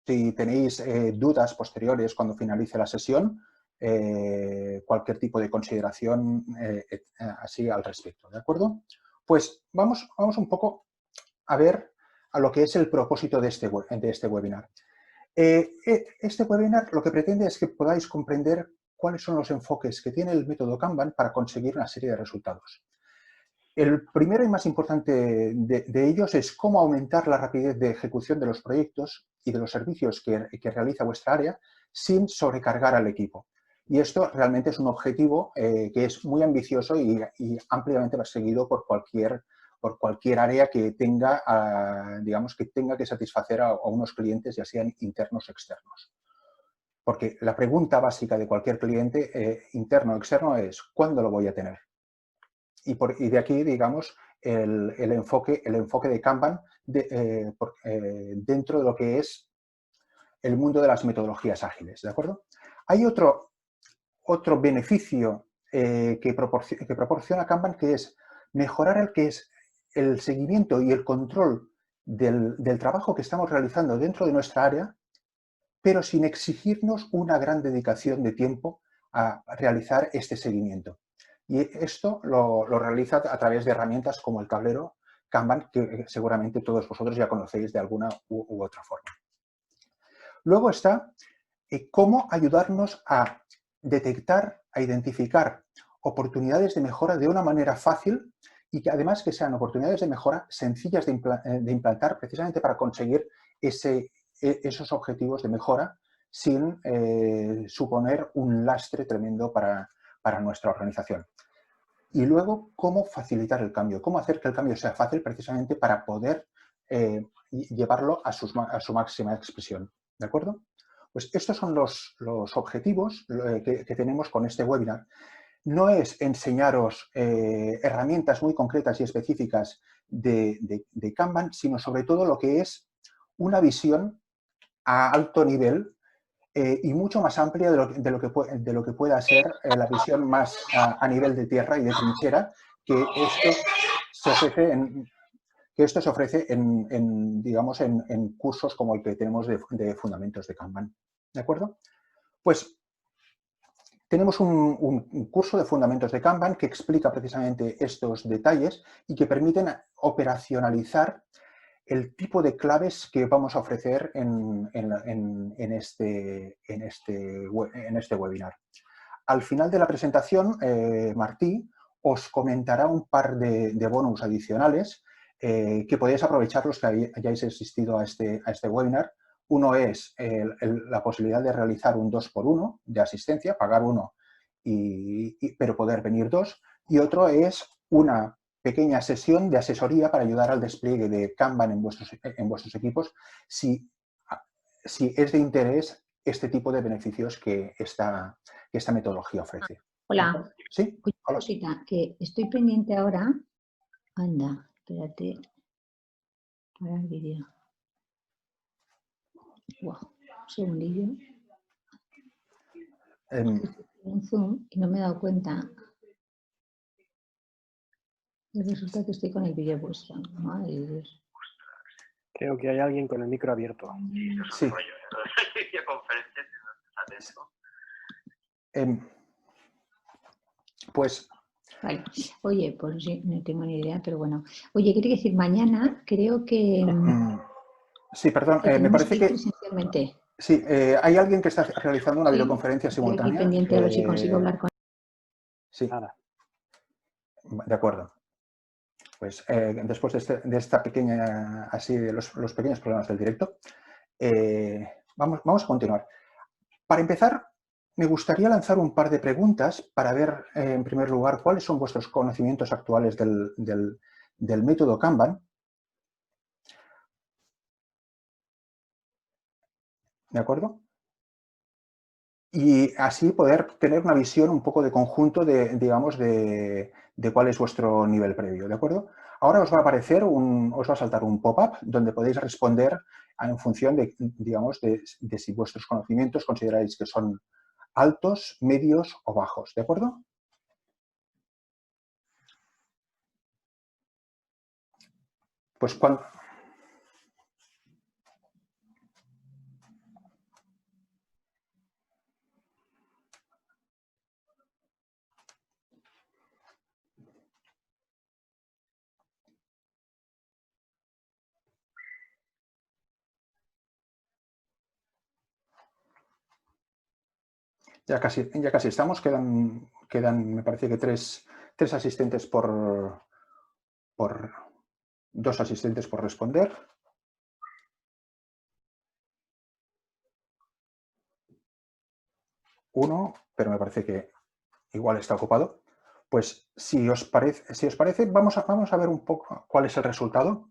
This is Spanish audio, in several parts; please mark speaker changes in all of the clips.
Speaker 1: Si tenéis dudas posteriores cuando finalice la sesión, cualquier tipo de consideración así al respecto, ¿de acuerdo? Pues vamos un poco a ver a lo que es el propósito de este webinar. Este webinar lo que pretende es que podáis comprender cuáles son los enfoques que tiene el método Kanban para conseguir una serie de resultados. El primero y más importante de ellos es cómo aumentar la rapidez de ejecución de los proyectos y de los servicios que realiza vuestra área sin sobrecargar al equipo. Y esto realmente es un objetivo que es muy ambicioso y ampliamente perseguido por cualquier área que tenga, digamos, que tenga que satisfacer a unos clientes, ya sean internos o externos. Porque la pregunta básica de cualquier cliente, interno o externo, es ¿cuándo lo voy a tener? Y de aquí, digamos, el enfoque de Kanban dentro de lo que es el mundo de las metodologías ágiles, ¿de acuerdo? Hay otro beneficio que proporciona Kanban, que es mejorar el seguimiento y el control del trabajo que estamos realizando dentro de nuestra área, pero sin exigirnos una gran dedicación de tiempo a realizar este seguimiento. Y esto lo realiza a través de herramientas como el tablero Kanban, que seguramente todos vosotros ya conocéis de alguna u otra forma. Luego está cómo ayudarnos a detectar, a identificar oportunidades de mejora de una manera fácil y que además que sean oportunidades de mejora sencillas de implantar precisamente para conseguir esos objetivos de mejora sin suponer un lastre tremendo para nuestra organización. Y luego, cómo facilitar el cambio, cómo hacer que el cambio sea fácil precisamente para poder llevarlo a su máxima expresión. ¿De acuerdo? Pues estos son los objetivos que tenemos con este webinar. No es enseñaros herramientas muy concretas y específicas de Kanban, sino sobre todo lo que es una visión a alto nivel y mucho más amplia de lo que pueda ser la visión más a nivel de tierra y de trinchera, que esto se ofrece digamos, en cursos como el que tenemos de fundamentos de Kanban. ¿De acuerdo? Pues tenemos un curso de fundamentos de Kanban que explica precisamente estos detalles y que permiten operacionalizar el tipo de claves que vamos a ofrecer en este webinar. Al final de la presentación, Martí os comentará un par de bonus adicionales que podéis aprovechar los que hayáis asistido a este webinar. Uno es la posibilidad de realizar un 2x1 de asistencia, pagar uno, pero poder venir dos. Y otro es una pequeña sesión de asesoría para ayudar al despliegue de Kanban en vuestros equipos si es de interés este tipo de beneficios que esta metodología ofrece.
Speaker 2: Hola.
Speaker 1: ¿Sí?
Speaker 2: Una cosita, que estoy pendiente ahora. Anda, espérate. Para el vídeo. Wow, un segundillo. Un zoom y no me he dado cuenta. Y resulta que estoy con el vídeo puesto. Madre de Dios.
Speaker 3: Creo que hay alguien con el micro abierto.
Speaker 1: Sí. Pues...
Speaker 2: Vale. Oye, pues sí, no tengo ni idea, pero bueno. Oye, quería decir, mañana creo que...
Speaker 1: Sí, perdón, me parece que...
Speaker 2: presencialmente.
Speaker 1: Sí, hay alguien que está realizando una videoconferencia simultánea.
Speaker 2: Estoy pendiente a ver si consigo hablar con...
Speaker 1: Sí. Nada. De acuerdo. Pues después de esta pequeña, así, de los pequeños problemas del directo, vamos a continuar. Para empezar, me gustaría lanzar un par de preguntas para ver, en primer lugar, cuáles son vuestros conocimientos actuales del método Kanban. ¿De acuerdo? Y así poder tener una visión un poco de conjunto digamos, de cuál es vuestro nivel previo, ¿de acuerdo? Ahora os va a aparecer os va a saltar un pop-up donde podéis responder en función digamos, de si vuestros conocimientos consideráis que son altos, medios o bajos, ¿de acuerdo? Pues cuando... Ya casi estamos. Quedan, me parece que tres asistentes por 2 asistentes por responder. Uno, pero me parece que igual está ocupado. Pues si os parece, vamos a ver un poco cuál es el resultado.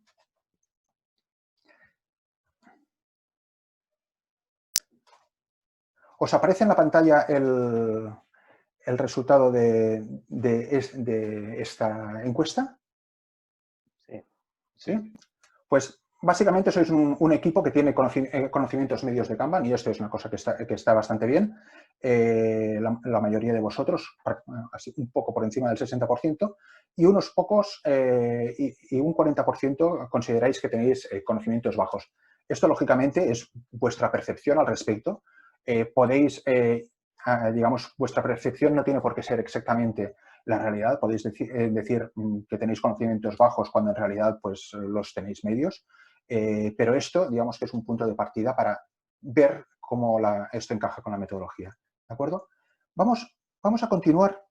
Speaker 1: ¿Os aparece en la pantalla el resultado de esta encuesta?
Speaker 3: Sí.
Speaker 1: ¿Sí? Pues básicamente sois un equipo que tiene conocimientos medios de Kanban, y esto es una cosa que está bastante bien. La mayoría de vosotros, así un poco por encima del 60%, y unos pocos, y un 40% consideráis que tenéis conocimientos bajos. Esto, lógicamente, es vuestra percepción al respecto. Digamos, vuestra percepción no tiene por qué ser exactamente la realidad. Podéis decir que tenéis conocimientos bajos cuando en realidad pues los tenéis medios, pero esto, digamos, que es un punto de partida para ver cómo esto encaja con la metodología. ¿De acuerdo? Vamos a continuar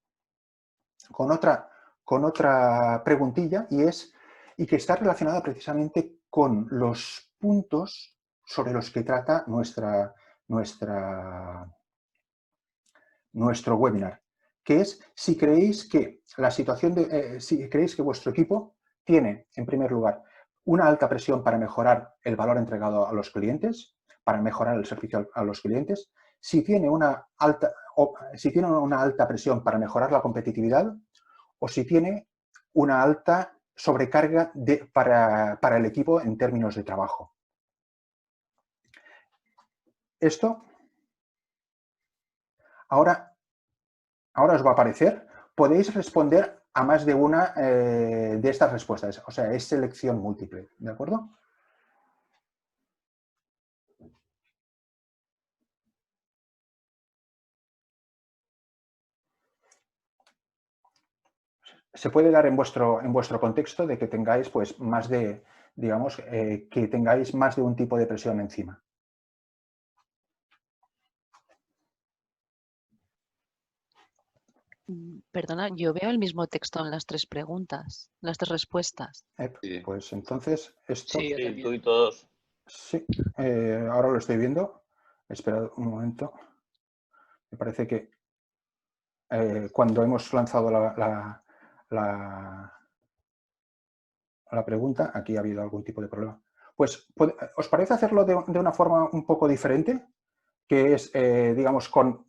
Speaker 1: con otra preguntilla, y que está relacionada precisamente con los puntos sobre los que trata nuestro webinar, que es si creéis que si creéis que vuestro equipo tiene, en primer lugar, una alta presión para mejorar el valor entregado a los clientes, para mejorar el servicio a los clientes, si tiene una alta presión para mejorar la competitividad, o si tiene una alta sobrecarga para el equipo en términos de trabajo. Esto ahora os va a aparecer. Podéis responder a más de una de estas respuestas. O sea, es selección múltiple. ¿De acuerdo? Se puede dar en vuestro contexto de que tengáis pues más de, digamos, que tengáis más de un tipo de presión encima.
Speaker 4: Perdona, yo veo el mismo texto en las 3 preguntas, las 3 respuestas.
Speaker 5: Sí.
Speaker 1: Pues entonces esto...
Speaker 5: Sí, tú y todos.
Speaker 1: Sí, ahora lo estoy viendo. Esperad un momento. Me parece que cuando hemos lanzado la pregunta, aquí ha habido algún tipo de problema. Pues, ¿os parece hacerlo de una forma un poco diferente? Que es, digamos, con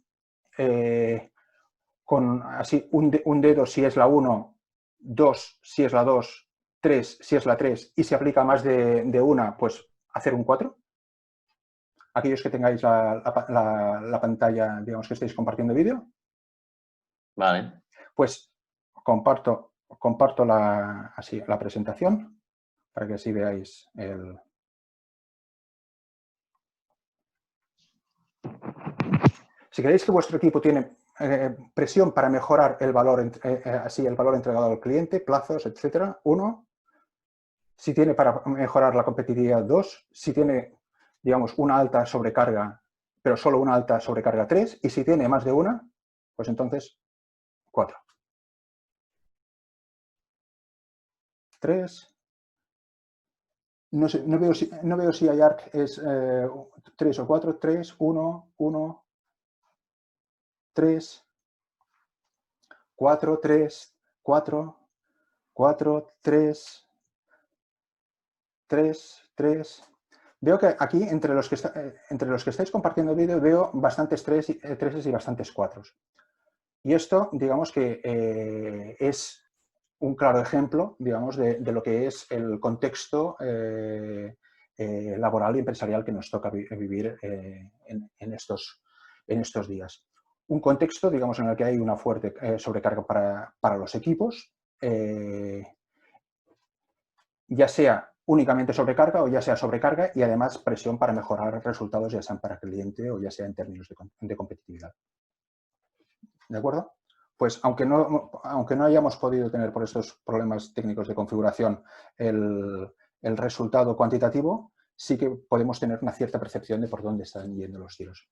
Speaker 1: así un dedo si es la 1, 2 si es la 2, 3 si es la 3, y si aplica más de una, pues hacer un 4. Aquellos que tengáis la pantalla, digamos, que estéis compartiendo vídeo.
Speaker 5: Vale.
Speaker 1: Pues comparto la presentación para que así veáis el... Si creéis que vuestro equipo tiene presión para mejorar el valor, el valor entregado al cliente, plazos, etcétera, 1. Si tiene para mejorar la competitividad, 2. Si tiene, digamos, una alta sobrecarga, pero solo una alta sobrecarga, 3. Y si tiene más de una, pues entonces 4. 3. No veo si hay ARC es 3 o 4. 3, 1, 1, 3, 4, 3, 4, 4, 3, 3, 3. Veo que aquí, entre los que estáis compartiendo el vídeo, veo bastantes 3 y bastantes 4. Y esto, digamos que es un claro ejemplo, digamos, de lo que es el contexto laboral y empresarial que nos toca vivir en estos días. Un contexto, digamos, en el que hay una fuerte sobrecarga para los equipos, ya sea únicamente sobrecarga o ya sea sobrecarga y además presión para mejorar resultados, ya sean para cliente o ya sea en términos de competitividad. ¿De acuerdo? Pues aunque no hayamos podido tener por estos problemas técnicos de configuración el resultado cuantitativo, sí que podemos tener una cierta percepción de por dónde están yendo los tiros.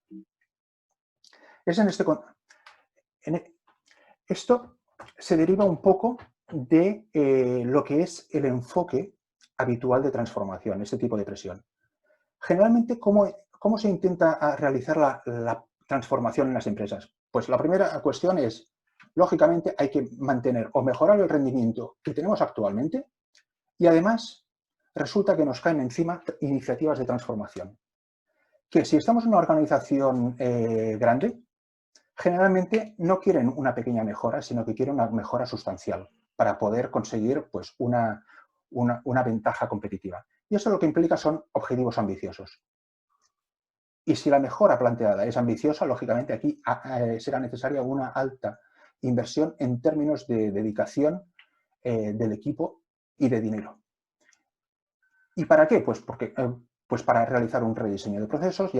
Speaker 1: Esto se deriva un poco de lo que es el enfoque habitual de transformación, este tipo de presión. Generalmente, ¿cómo se intenta realizar la transformación en las empresas? Pues la primera cuestión es, lógicamente, hay que mantener o mejorar el rendimiento que tenemos actualmente y además resulta que nos caen encima iniciativas de transformación. Que si estamos en una organización grande, generalmente no quieren una pequeña mejora, sino que quieren una mejora sustancial para poder conseguir pues, una ventaja competitiva. Y eso lo que implica son objetivos ambiciosos. Y si la mejora planteada es ambiciosa, lógicamente aquí será necesaria una alta inversión en términos de dedicación del equipo y de dinero. ¿Y para qué? Pues para realizar un rediseño de procesos,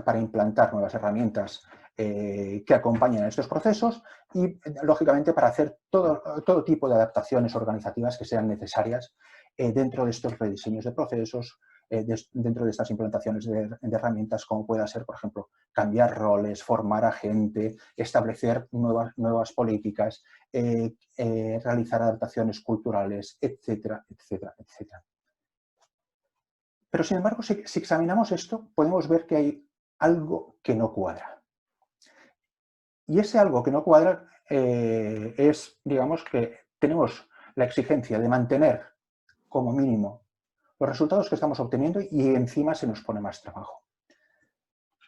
Speaker 1: para implantar nuevas herramientas que acompañen a estos procesos y, lógicamente, para hacer todo tipo de adaptaciones organizativas que sean necesarias dentro de estos rediseños de procesos, dentro de estas implantaciones de herramientas, como pueda ser, por ejemplo, cambiar roles, formar a gente, establecer nuevas políticas, realizar adaptaciones culturales, etcétera, etcétera, etcétera. Pero, sin embargo, si examinamos esto, podemos ver que hay algo que no cuadra. Y ese algo que no cuadra es, digamos, que tenemos la exigencia de mantener como mínimo los resultados que estamos obteniendo y encima se nos pone más trabajo.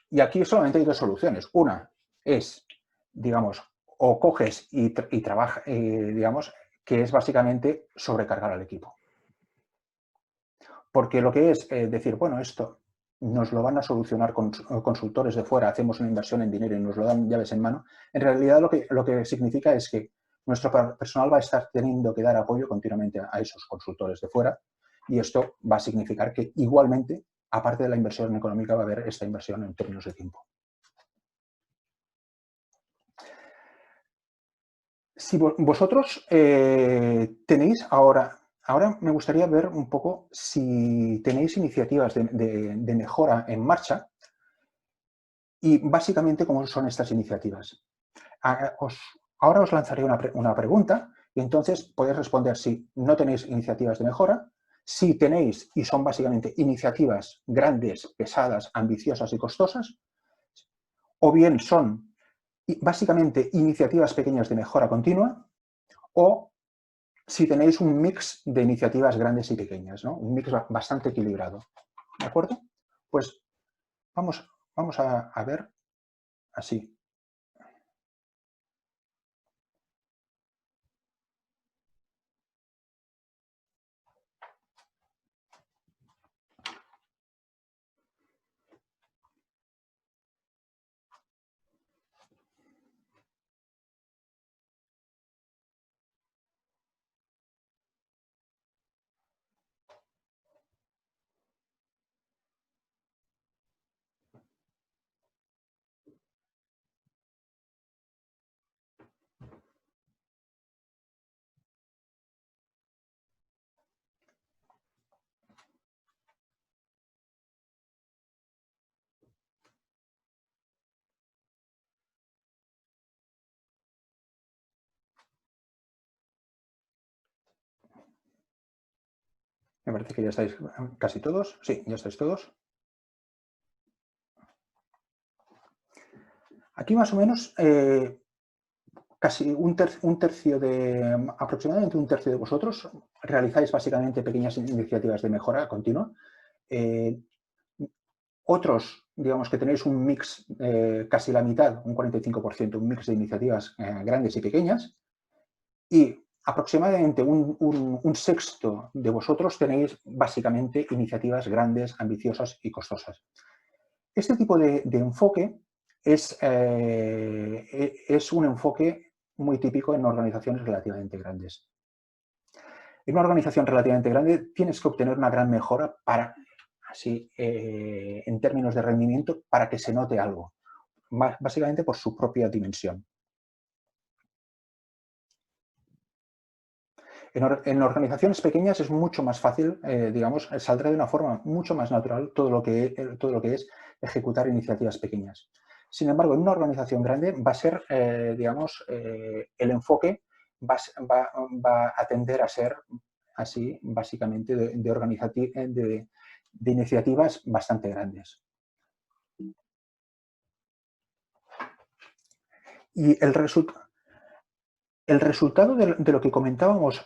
Speaker 1: Y aquí solamente hay dos soluciones. Una es, digamos, o coges y trabajas, digamos, que es básicamente sobrecargar al equipo. Porque lo que es decir, bueno, esto nos lo van a solucionar consultores de fuera, hacemos una inversión en dinero y nos lo dan llaves en mano, en realidad lo que significa es que nuestro personal va a estar teniendo que dar apoyo continuamente a esos consultores de fuera y esto va a significar que igualmente, aparte de la inversión económica, va a haber esta inversión en términos de tiempo. Si vosotros tenéis ahora me gustaría ver un poco si tenéis iniciativas de mejora en marcha y básicamente cómo son estas iniciativas. Ahora os lanzaré una pregunta y entonces podéis responder si no tenéis iniciativas de mejora, si tenéis y son básicamente iniciativas grandes, pesadas, ambiciosas y costosas, o bien son básicamente iniciativas pequeñas de mejora continua, o si tenéis un mix de iniciativas grandes y pequeñas, ¿no? Un mix bastante equilibrado. ¿De acuerdo? Pues vamos a ver así. Me parece que ya estáis casi todos. Sí, ya estáis todos. Aquí más o menos casi aproximadamente un tercio de vosotros realizáis básicamente pequeñas iniciativas de mejora continua. Otros, digamos que tenéis un mix, casi la mitad, un 45%, un mix de iniciativas grandes y pequeñas. Y aproximadamente un sexto de vosotros tenéis básicamente iniciativas grandes, ambiciosas y costosas. Este tipo de enfoque es un enfoque muy típico en organizaciones relativamente grandes. En una organización relativamente grande tienes que obtener una gran mejora para, así, en términos de rendimiento, para que se note algo, básicamente por su propia dimensión. En organizaciones pequeñas es mucho más fácil, digamos, saldrá de una forma mucho más natural todo lo que es ejecutar iniciativas pequeñas. Sin embargo, en una organización grande va a ser, digamos, el enfoque va a tender a ser así, básicamente, de iniciativas bastante grandes. Y el resultado de lo que comentábamos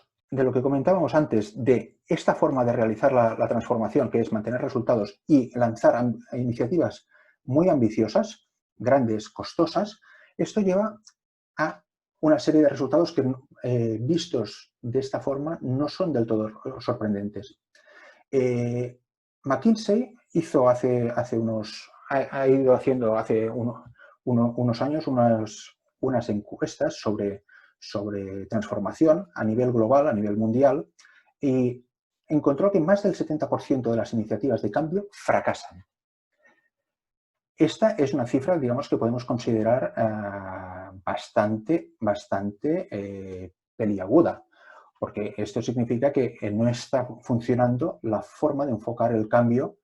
Speaker 1: antes, de esta forma de realizar la transformación, que es mantener resultados y lanzar iniciativas muy ambiciosas, grandes, costosas, esto lleva a una serie de resultados que, vistos de esta forma, no son del todo sorprendentes. McKinsey hizo ha ido haciendo hace unos años unas encuestas sobre transformación a nivel global, a nivel mundial, y encontró que más del 70% de las iniciativas de cambio fracasan. Esta es una cifra, digamos, que podemos considerar bastante peliaguda, porque esto significa que no está funcionando la forma de enfocar el cambio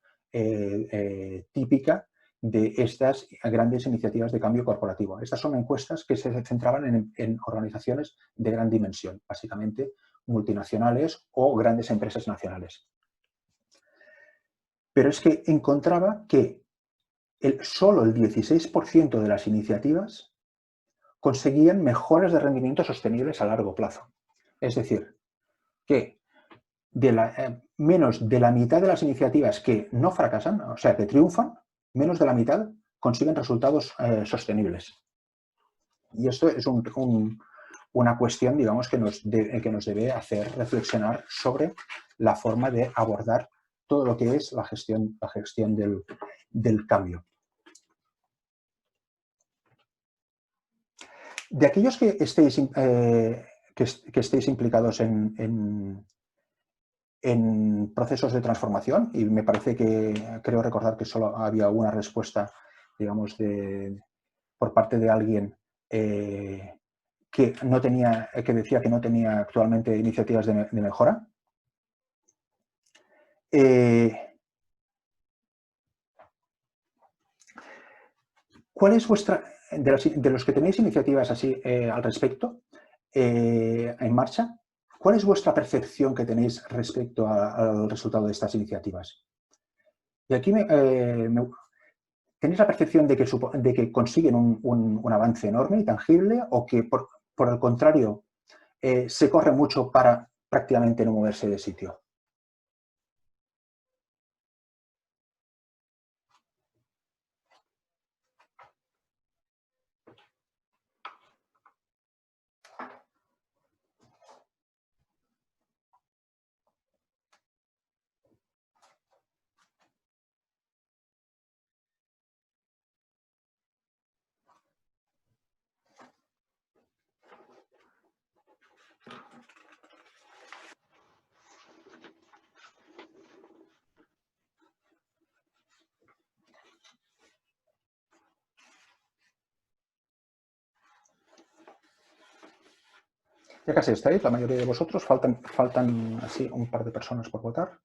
Speaker 1: típica de estas grandes iniciativas de cambio corporativo. Estas son encuestas que se centraban en organizaciones de gran dimensión, básicamente multinacionales o grandes empresas nacionales. Pero es que encontraba que solo el 16% de las iniciativas conseguían mejoras de rendimiento sostenibles a largo plazo. Es decir, que menos de la mitad de las iniciativas que no fracasan, o sea, que triunfan, menos de la mitad consiguen resultados sostenibles. Y esto es una cuestión, digamos, que nos debe hacer reflexionar sobre la forma de abordar todo lo que es la gestión del cambio. De aquellos que estéis implicados en procesos de transformación, y me parece que creo recordar que solo había una respuesta, digamos, por parte de alguien que decía que no tenía actualmente iniciativas de mejora. ¿Cuál es vuestra, de los que tenéis iniciativas así al respecto en marcha, cuál es vuestra percepción que tenéis respecto al resultado de estas iniciativas? Y aquí ¿tenéis la percepción de que consiguen un avance enorme y tangible, o que por el contrario se corre mucho para prácticamente no moverse de sitio? Ya casi estáis, la mayoría de vosotros. Faltan así un par de personas por votar.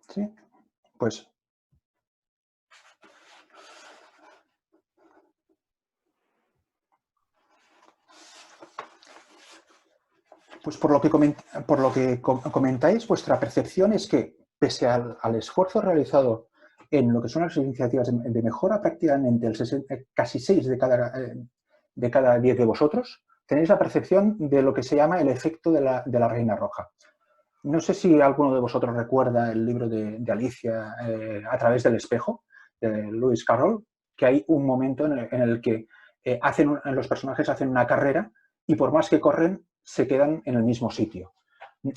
Speaker 1: Sí, pues por lo que comentáis, vuestra percepción es que, pese al esfuerzo realizado en lo que son las iniciativas de mejora, prácticamente casi 6 de cada 10 de vosotros tenéis la percepción de lo que se llama el efecto de la reina roja. No sé si alguno de vosotros recuerda el libro de Alicia a través del espejo, de Lewis Carroll, que hay un momento en el que los personajes hacen una carrera y por más que corren, se quedan en el mismo sitio.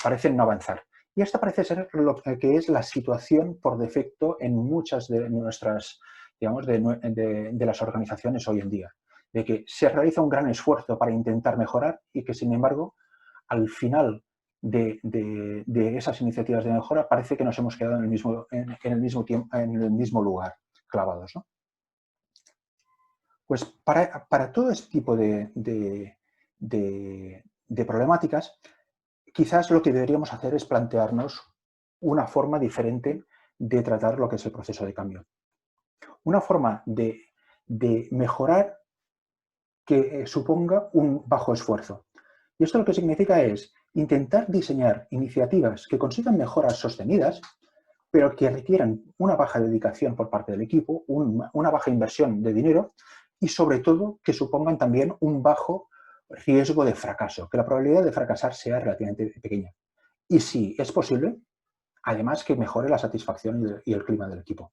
Speaker 1: Parecen no avanzar. Y esta parece ser lo que es la situación por defecto en muchas de nuestras, digamos, de las organizaciones hoy en día. De que se realiza un gran esfuerzo para intentar mejorar y que, sin embargo, al final de esas iniciativas de mejora parece que nos hemos quedado en el mismo lugar, clavados, ¿no? Pues para todo este tipo de de problemáticas, quizás lo que deberíamos hacer es plantearnos una forma diferente de tratar lo que es el proceso de cambio. Una forma de mejorar que suponga un bajo esfuerzo. Y esto lo que significa es intentar diseñar iniciativas que consigan mejoras sostenidas, pero que requieran una baja dedicación por parte del equipo, una baja inversión de dinero y sobre todo que supongan también un bajo riesgo de fracaso, que la probabilidad de fracasar sea relativamente pequeña. Y si es posible, además que mejore la satisfacción y el clima del equipo.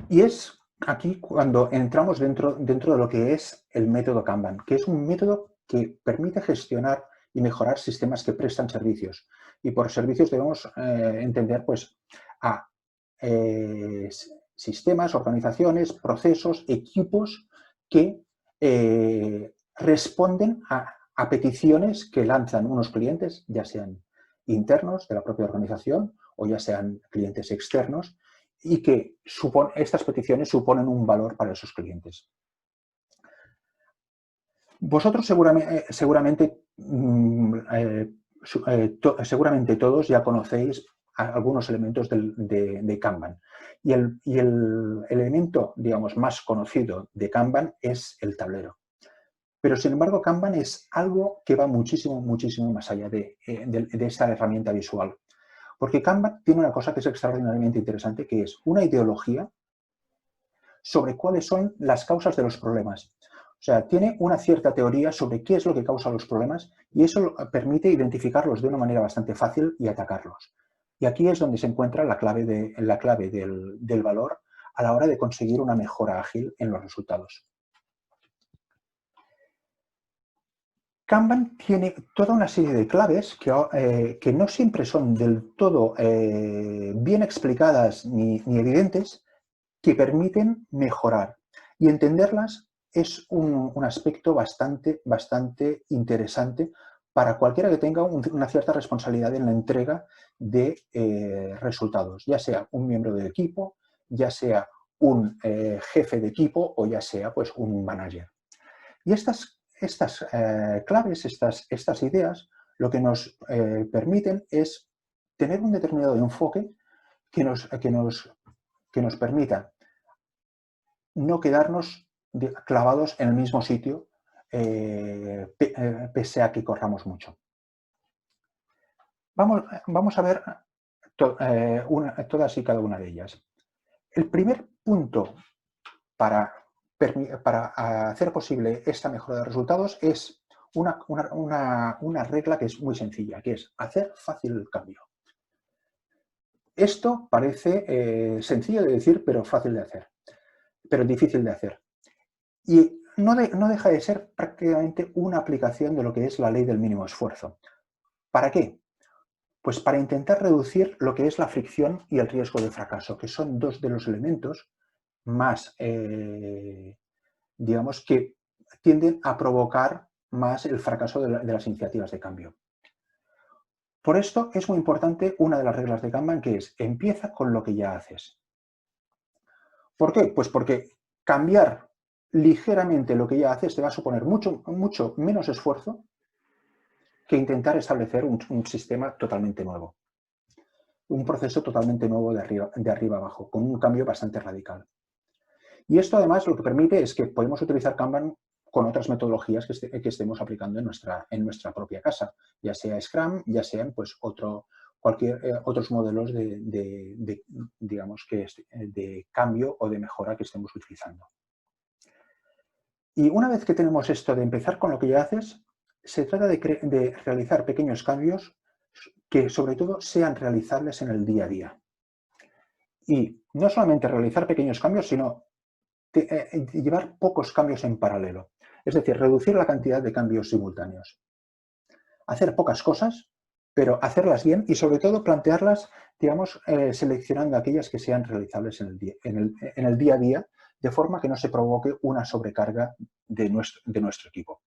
Speaker 1: Y es aquí cuando entramos dentro de lo que es el método Kanban, que es un método que permite gestionar y mejorar sistemas que prestan servicios. Y por servicios debemos entender pues, a sistemas, organizaciones, procesos, equipos que responden a peticiones que lanzan unos clientes, ya sean internos de la propia organización o ya sean clientes externos, y que estas peticiones suponen un valor para esos clientes. Vosotros seguramente todos ya conocéis algunos elementos de Kanban. Y el elemento, digamos, más conocido de Kanban es el tablero. Pero, sin embargo, Kanban es algo que va muchísimo, muchísimo más allá de esta herramienta visual. Porque Kanban tiene una cosa que es extraordinariamente interesante, que es una ideología sobre cuáles son las causas de los problemas. O sea, tiene una cierta teoría sobre qué es lo que causa los problemas y eso permite identificarlos de una manera bastante fácil y atacarlos. Y aquí es donde se encuentra la clave del valor a la hora de conseguir una mejora ágil en los resultados. Kanban tiene toda una serie de claves que no siempre son del todo bien explicadas ni evidentes, que permiten mejorar. Y entenderlas es un aspecto bastante interesante para cualquiera que tenga una cierta responsabilidad en la entrega de resultados, ya sea un miembro del equipo, ya sea un jefe de equipo o ya sea pues, un manager. Y estas claves, estas ideas, lo que nos permiten es tener un determinado enfoque que nos permita no quedarnos clavados en el mismo sitio pese a que corramos mucho. Vamos a ver todas y cada una de ellas. El primer punto para hacer posible esta mejora de resultados es una regla que es muy sencilla, que es hacer fácil el cambio. Esto parece sencillo de decir, pero fácil de hacer, pero difícil de hacer. Y no deja de ser prácticamente una aplicación de lo que es la ley del mínimo esfuerzo. ¿Para qué? Pues para intentar reducir lo que es la fricción y el riesgo de fracaso, que son dos de los elementos más, digamos, que tienden a provocar más el fracaso de las iniciativas de cambio. Por esto es muy importante una de las reglas de Kanban, que es empieza con lo que ya haces. ¿Por qué? Pues porque cambiar ligeramente lo que ya haces te va a suponer mucho menos esfuerzo que intentar establecer un sistema totalmente nuevo. Un proceso totalmente nuevo de arriba abajo, con un cambio bastante radical. Y esto además lo que permite es que podemos utilizar Kanban con otras metodologías que estemos aplicando en nuestra propia casa, ya sea Scrum, ya sean pues otros modelos digamos de cambio o de mejora que estemos utilizando. Y una vez que tenemos esto de empezar con lo que ya haces, se trata de realizar pequeños cambios que sobre todo sean realizables en el día a día. Y no solamente realizar pequeños cambios, sino llevar pocos cambios en paralelo. Es decir, reducir la cantidad de cambios simultáneos. Hacer pocas cosas, pero hacerlas bien y sobre todo plantearlas, digamos, seleccionando aquellas que sean realizables en el día a día, de forma que no se provoque una sobrecarga de nuestro equipo.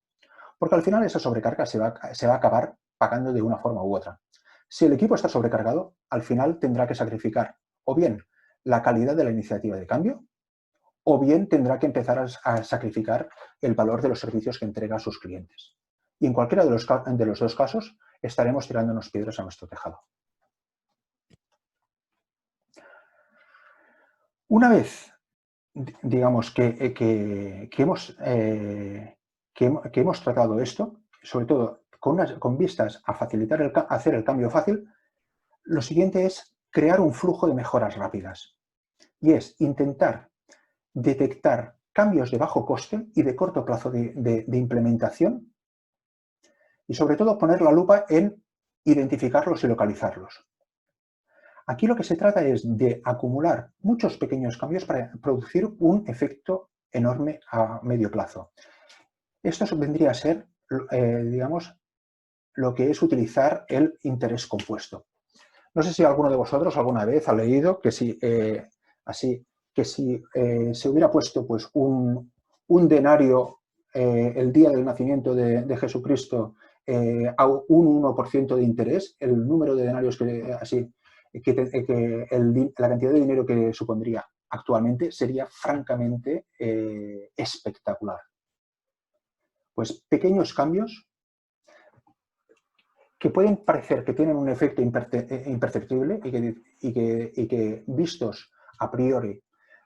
Speaker 1: Porque al final esa sobrecarga se va a acabar pagando de una forma u otra. Si el equipo está sobrecargado, al final tendrá que sacrificar o bien la calidad de la iniciativa de cambio o bien tendrá que empezar a sacrificar el valor de los servicios que entrega a sus clientes. Y en cualquiera de los dos casos estaremos tirándonos piedras a nuestro tejado. Una vez, digamos, que hemos tratado esto, sobre todo con vistas a facilitar hacer el cambio fácil, lo siguiente es crear un flujo de mejoras rápidas. Y es intentar detectar cambios de bajo coste y de corto plazo de implementación y sobre todo poner la lupa en identificarlos y localizarlos. Aquí lo que se trata es de acumular muchos pequeños cambios para producir un efecto enorme a medio plazo. Esto vendría a ser, digamos, lo que es utilizar el interés compuesto. No sé si alguno de vosotros alguna vez ha leído que si, se hubiera puesto pues, un denario el día del nacimiento de Jesucristo a un 1% de interés, el número de denarios la cantidad de dinero que supondría actualmente sería francamente espectacular. Pues pequeños cambios que pueden parecer que tienen un efecto imperceptible y que vistos a priori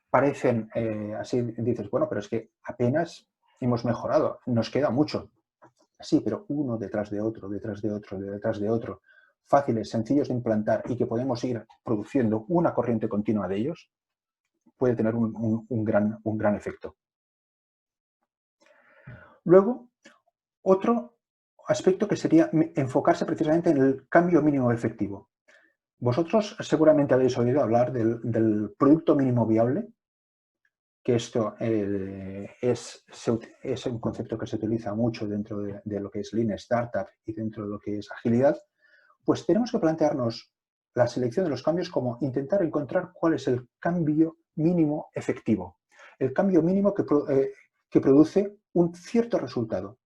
Speaker 1: parecen así, dices, bueno, pero es que apenas hemos mejorado, nos queda mucho. Sí, pero uno detrás de otro, detrás de otro, detrás de otro, fáciles, sencillos de implantar y que podemos ir produciendo una corriente continua de ellos, puede tener un gran efecto. Luego, otro aspecto que sería enfocarse precisamente en el cambio mínimo efectivo. Vosotros seguramente habéis oído hablar del producto mínimo viable, que esto es un concepto que se utiliza mucho dentro de lo que es Lean Startup y dentro de lo que es agilidad. Pues tenemos que plantearnos la selección de los cambios como intentar encontrar cuál es el cambio mínimo efectivo, el cambio mínimo que produce un cierto resultado,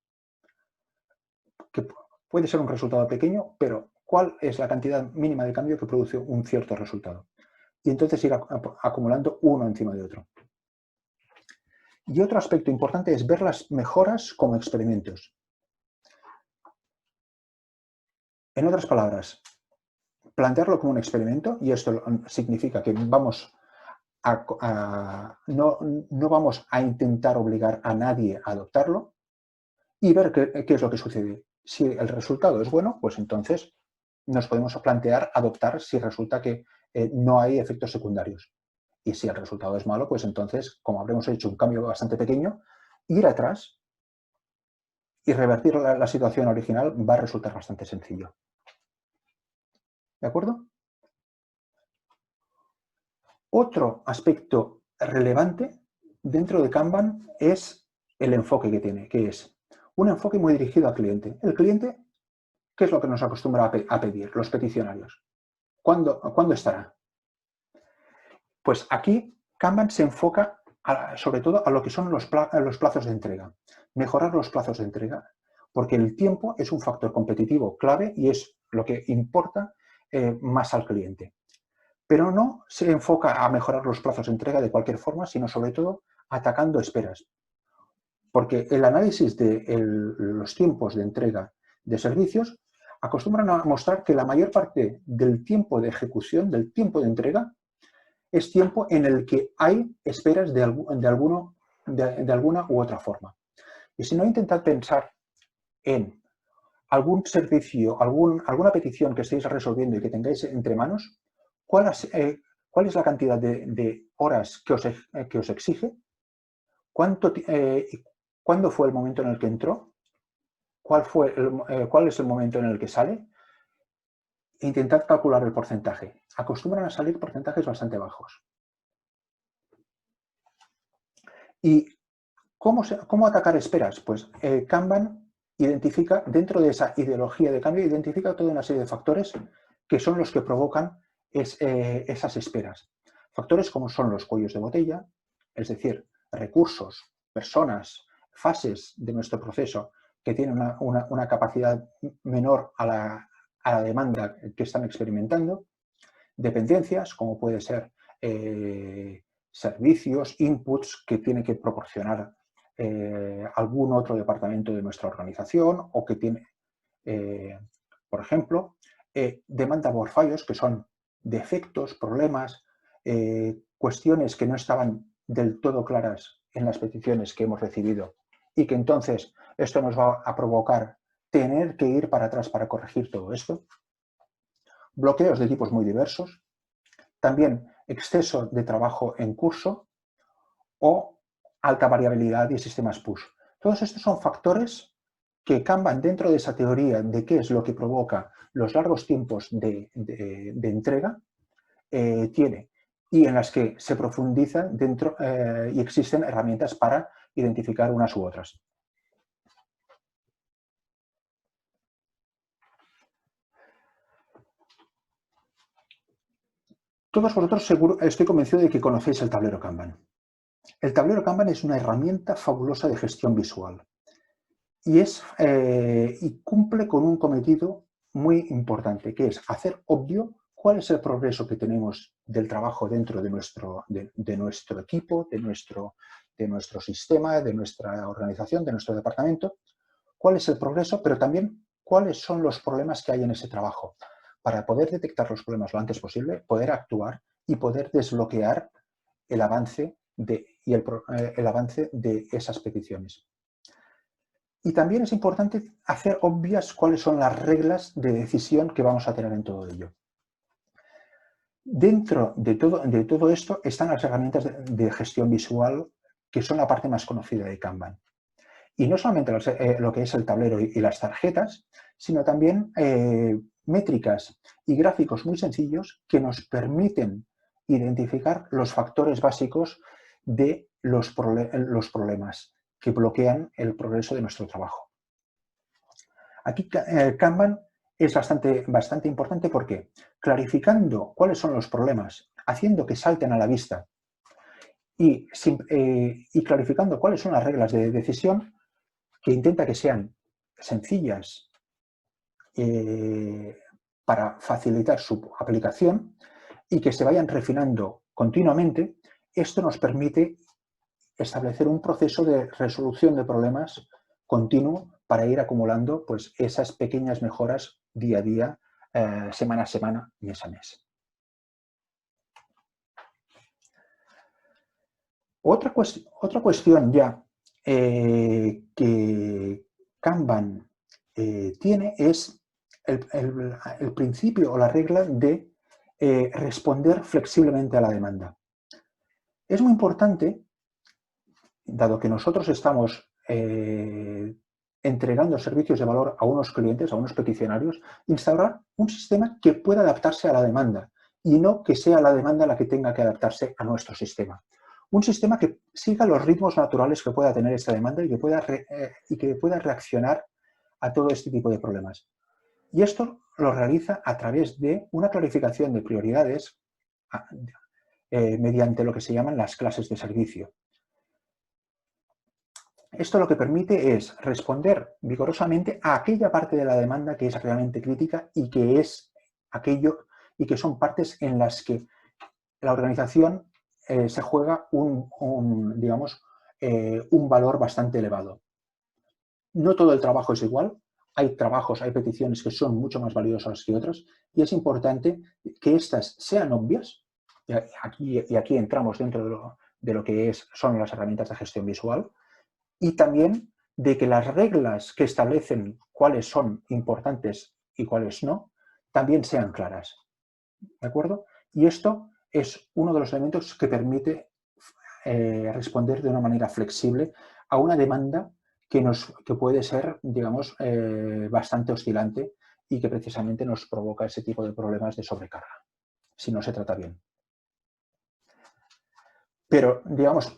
Speaker 1: que puede ser un resultado pequeño, pero cuál es la cantidad mínima de cambio que produce un cierto resultado. Y entonces ir acumulando uno encima de otro. Y otro aspecto importante es ver las mejoras como experimentos. En otras palabras, plantearlo como un experimento, y esto significa que no vamos a intentar obligar a nadie a adoptarlo y ver qué es lo que sucede. Si el resultado es bueno, pues entonces nos podemos plantear adoptar si resulta que no hay efectos secundarios. Y si el resultado es malo, pues entonces, como habremos hecho un cambio bastante pequeño, ir atrás y revertir la situación original va a resultar bastante sencillo. ¿De acuerdo? Otro aspecto relevante dentro de Kanban es el enfoque que tiene, que es un enfoque muy dirigido al cliente. El cliente, ¿qué es lo que nos acostumbra a pedir los peticionarios? ¿Cuándo estará? Pues aquí Kanban se enfoca sobre todo a lo que son los plazos de entrega. Mejorar los plazos de entrega, porque el tiempo es un factor competitivo clave y es lo que importa más al cliente. Pero no se enfoca a mejorar los plazos de entrega de cualquier forma, sino sobre todo atacando esperas. Porque el análisis de los tiempos de entrega de servicios acostumbran a mostrar que la mayor parte del tiempo de ejecución, del tiempo de entrega, es tiempo en el que hay esperas de alguna u otra forma. Y si no, intentad pensar en algún servicio, alguna petición que estéis resolviendo y que tengáis entre manos, ¿cuál es la cantidad de horas que os exige? ¿Cuándo fue el momento en el que entró? ¿Cuál es el momento en el que sale? E intentad calcular el porcentaje. Acostumbran a salir porcentajes bastante bajos. ¿Y cómo atacar esperas? Pues Kanban identifica, dentro de esa ideología de cambio, identifica toda una serie de factores que son los que provocan esas esperas. Factores como son los cuellos de botella, es decir, recursos, personas, fases de nuestro proceso que tienen una capacidad menor a la demanda que están experimentando, dependencias, como puede ser servicios, inputs que tiene que proporcionar algún otro departamento de nuestra organización o que tiene, por ejemplo, demanda por fallos, que son defectos, problemas, cuestiones que no estaban del todo claras en las peticiones que hemos recibido y que entonces esto nos va a provocar tener que ir para atrás para corregir todo esto. Bloqueos de tipos muy diversos. También exceso de trabajo en curso o alta variabilidad y sistemas push. Todos estos son factores que Kanban, dentro de esa teoría de qué es lo que provoca los largos tiempos de entrega, tiene, y en las que se profundiza dentro y existen herramientas para identificar unas u otras. Todos vosotros seguro, estoy convencido de que conocéis el tablero Kanban. El tablero Kanban es una herramienta fabulosa de gestión visual y cumple con un cometido muy importante, que es hacer obvio cuál es el progreso que tenemos del trabajo dentro de nuestro equipo, de nuestro sistema, de nuestra organización, de nuestro departamento, cuál es el progreso, pero también cuáles son los problemas que hay en ese trabajo, para poder detectar los problemas lo antes posible, poder actuar y poder desbloquear el avance de esas peticiones. Y también es importante hacer obvias cuáles son las reglas de decisión que vamos a tener en todo ello. Dentro de todo esto están las herramientas de gestión visual, que son la parte más conocida de Kanban. Y no solamente lo que es el tablero y las tarjetas, sino también métricas y gráficos muy sencillos que nos permiten identificar los factores básicos de los problemas que bloquean el progreso de nuestro trabajo. Aquí Kanban es bastante importante porque clarificando cuáles son los problemas, haciendo que salten a la vista y clarificando cuáles son las reglas de decisión, que intenta que sean sencillas para facilitar su aplicación y que se vayan refinando continuamente, esto nos permite establecer un proceso de resolución de problemas continuo para ir acumulando pues, esas pequeñas mejoras día a día, semana a semana, mes a mes. Otra cuestión ya que Kanban tiene es el principio o la regla de responder flexiblemente a la demanda. Es muy importante, dado que nosotros estamos entregando servicios de valor a unos clientes, a unos peticionarios, instaurar un sistema que pueda adaptarse a la demanda y no que sea la demanda la que tenga que adaptarse a nuestro sistema. Un sistema que siga los ritmos naturales que pueda tener esta demanda y que pueda reaccionar a todo este tipo de problemas. Y esto lo realiza a través de una clarificación de prioridades mediante lo que se llaman las clases de servicio. Esto lo que permite es responder vigorosamente a aquella parte de la demanda que es realmente crítica y que son partes en las que la organización se juega un valor bastante elevado. No todo el trabajo es igual, hay peticiones que son mucho más valiosas que otras y es importante que estas sean obvias, y aquí entramos dentro de lo que son las herramientas de gestión visual, y también de que las reglas que establecen cuáles son importantes y cuáles no, también sean claras. ¿De acuerdo? Y esto es uno de los elementos que permite responder de una manera flexible a una demanda que puede ser, digamos, bastante oscilante y que precisamente nos provoca ese tipo de problemas de sobrecarga, si no se trata bien. Pero, digamos,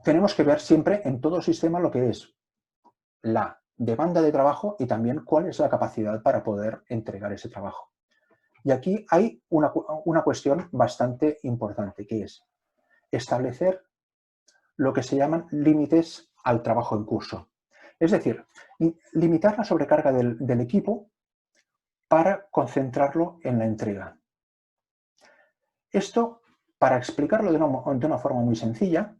Speaker 1: tenemos que ver siempre en todo sistema lo que es la demanda de trabajo y también cuál es la capacidad para poder entregar ese trabajo. Y aquí hay una cuestión bastante importante, que es establecer lo que se llaman límites al trabajo en curso. Es decir, limitar la sobrecarga del equipo para concentrarlo en la entrega. Esto Para explicarlo de una forma muy sencilla,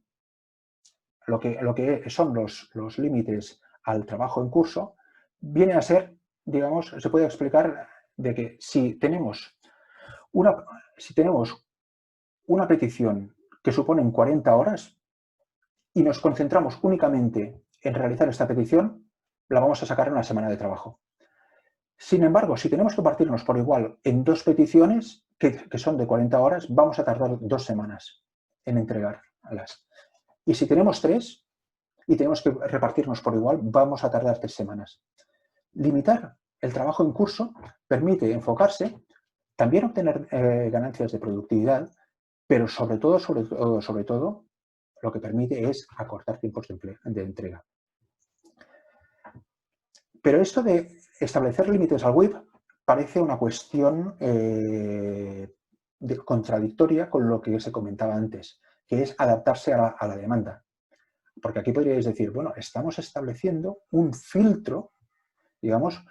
Speaker 1: lo que son los límites al trabajo en curso, viene a ser, digamos, se puede explicar de que si tenemos una petición que supone 40 horas y nos concentramos únicamente en realizar esta petición, la vamos a sacar en una semana de trabajo. Sin embargo, si tenemos que partirnos por igual en 2 peticiones, que son de 40 horas, vamos a tardar 2 semanas en entregarlas. Y si tenemos 3 y tenemos que repartirnos por igual, vamos a tardar 3 semanas. Limitar el trabajo en curso permite enfocarse, también obtener ganancias de productividad, pero sobre todo, lo que permite es acortar tiempos de entrega. Pero esto de establecer límites al WIP parece una cuestión contradictoria con lo que se comentaba antes, que es adaptarse a la demanda. Porque aquí podríais decir, bueno, estamos estableciendo un filtro, digamos,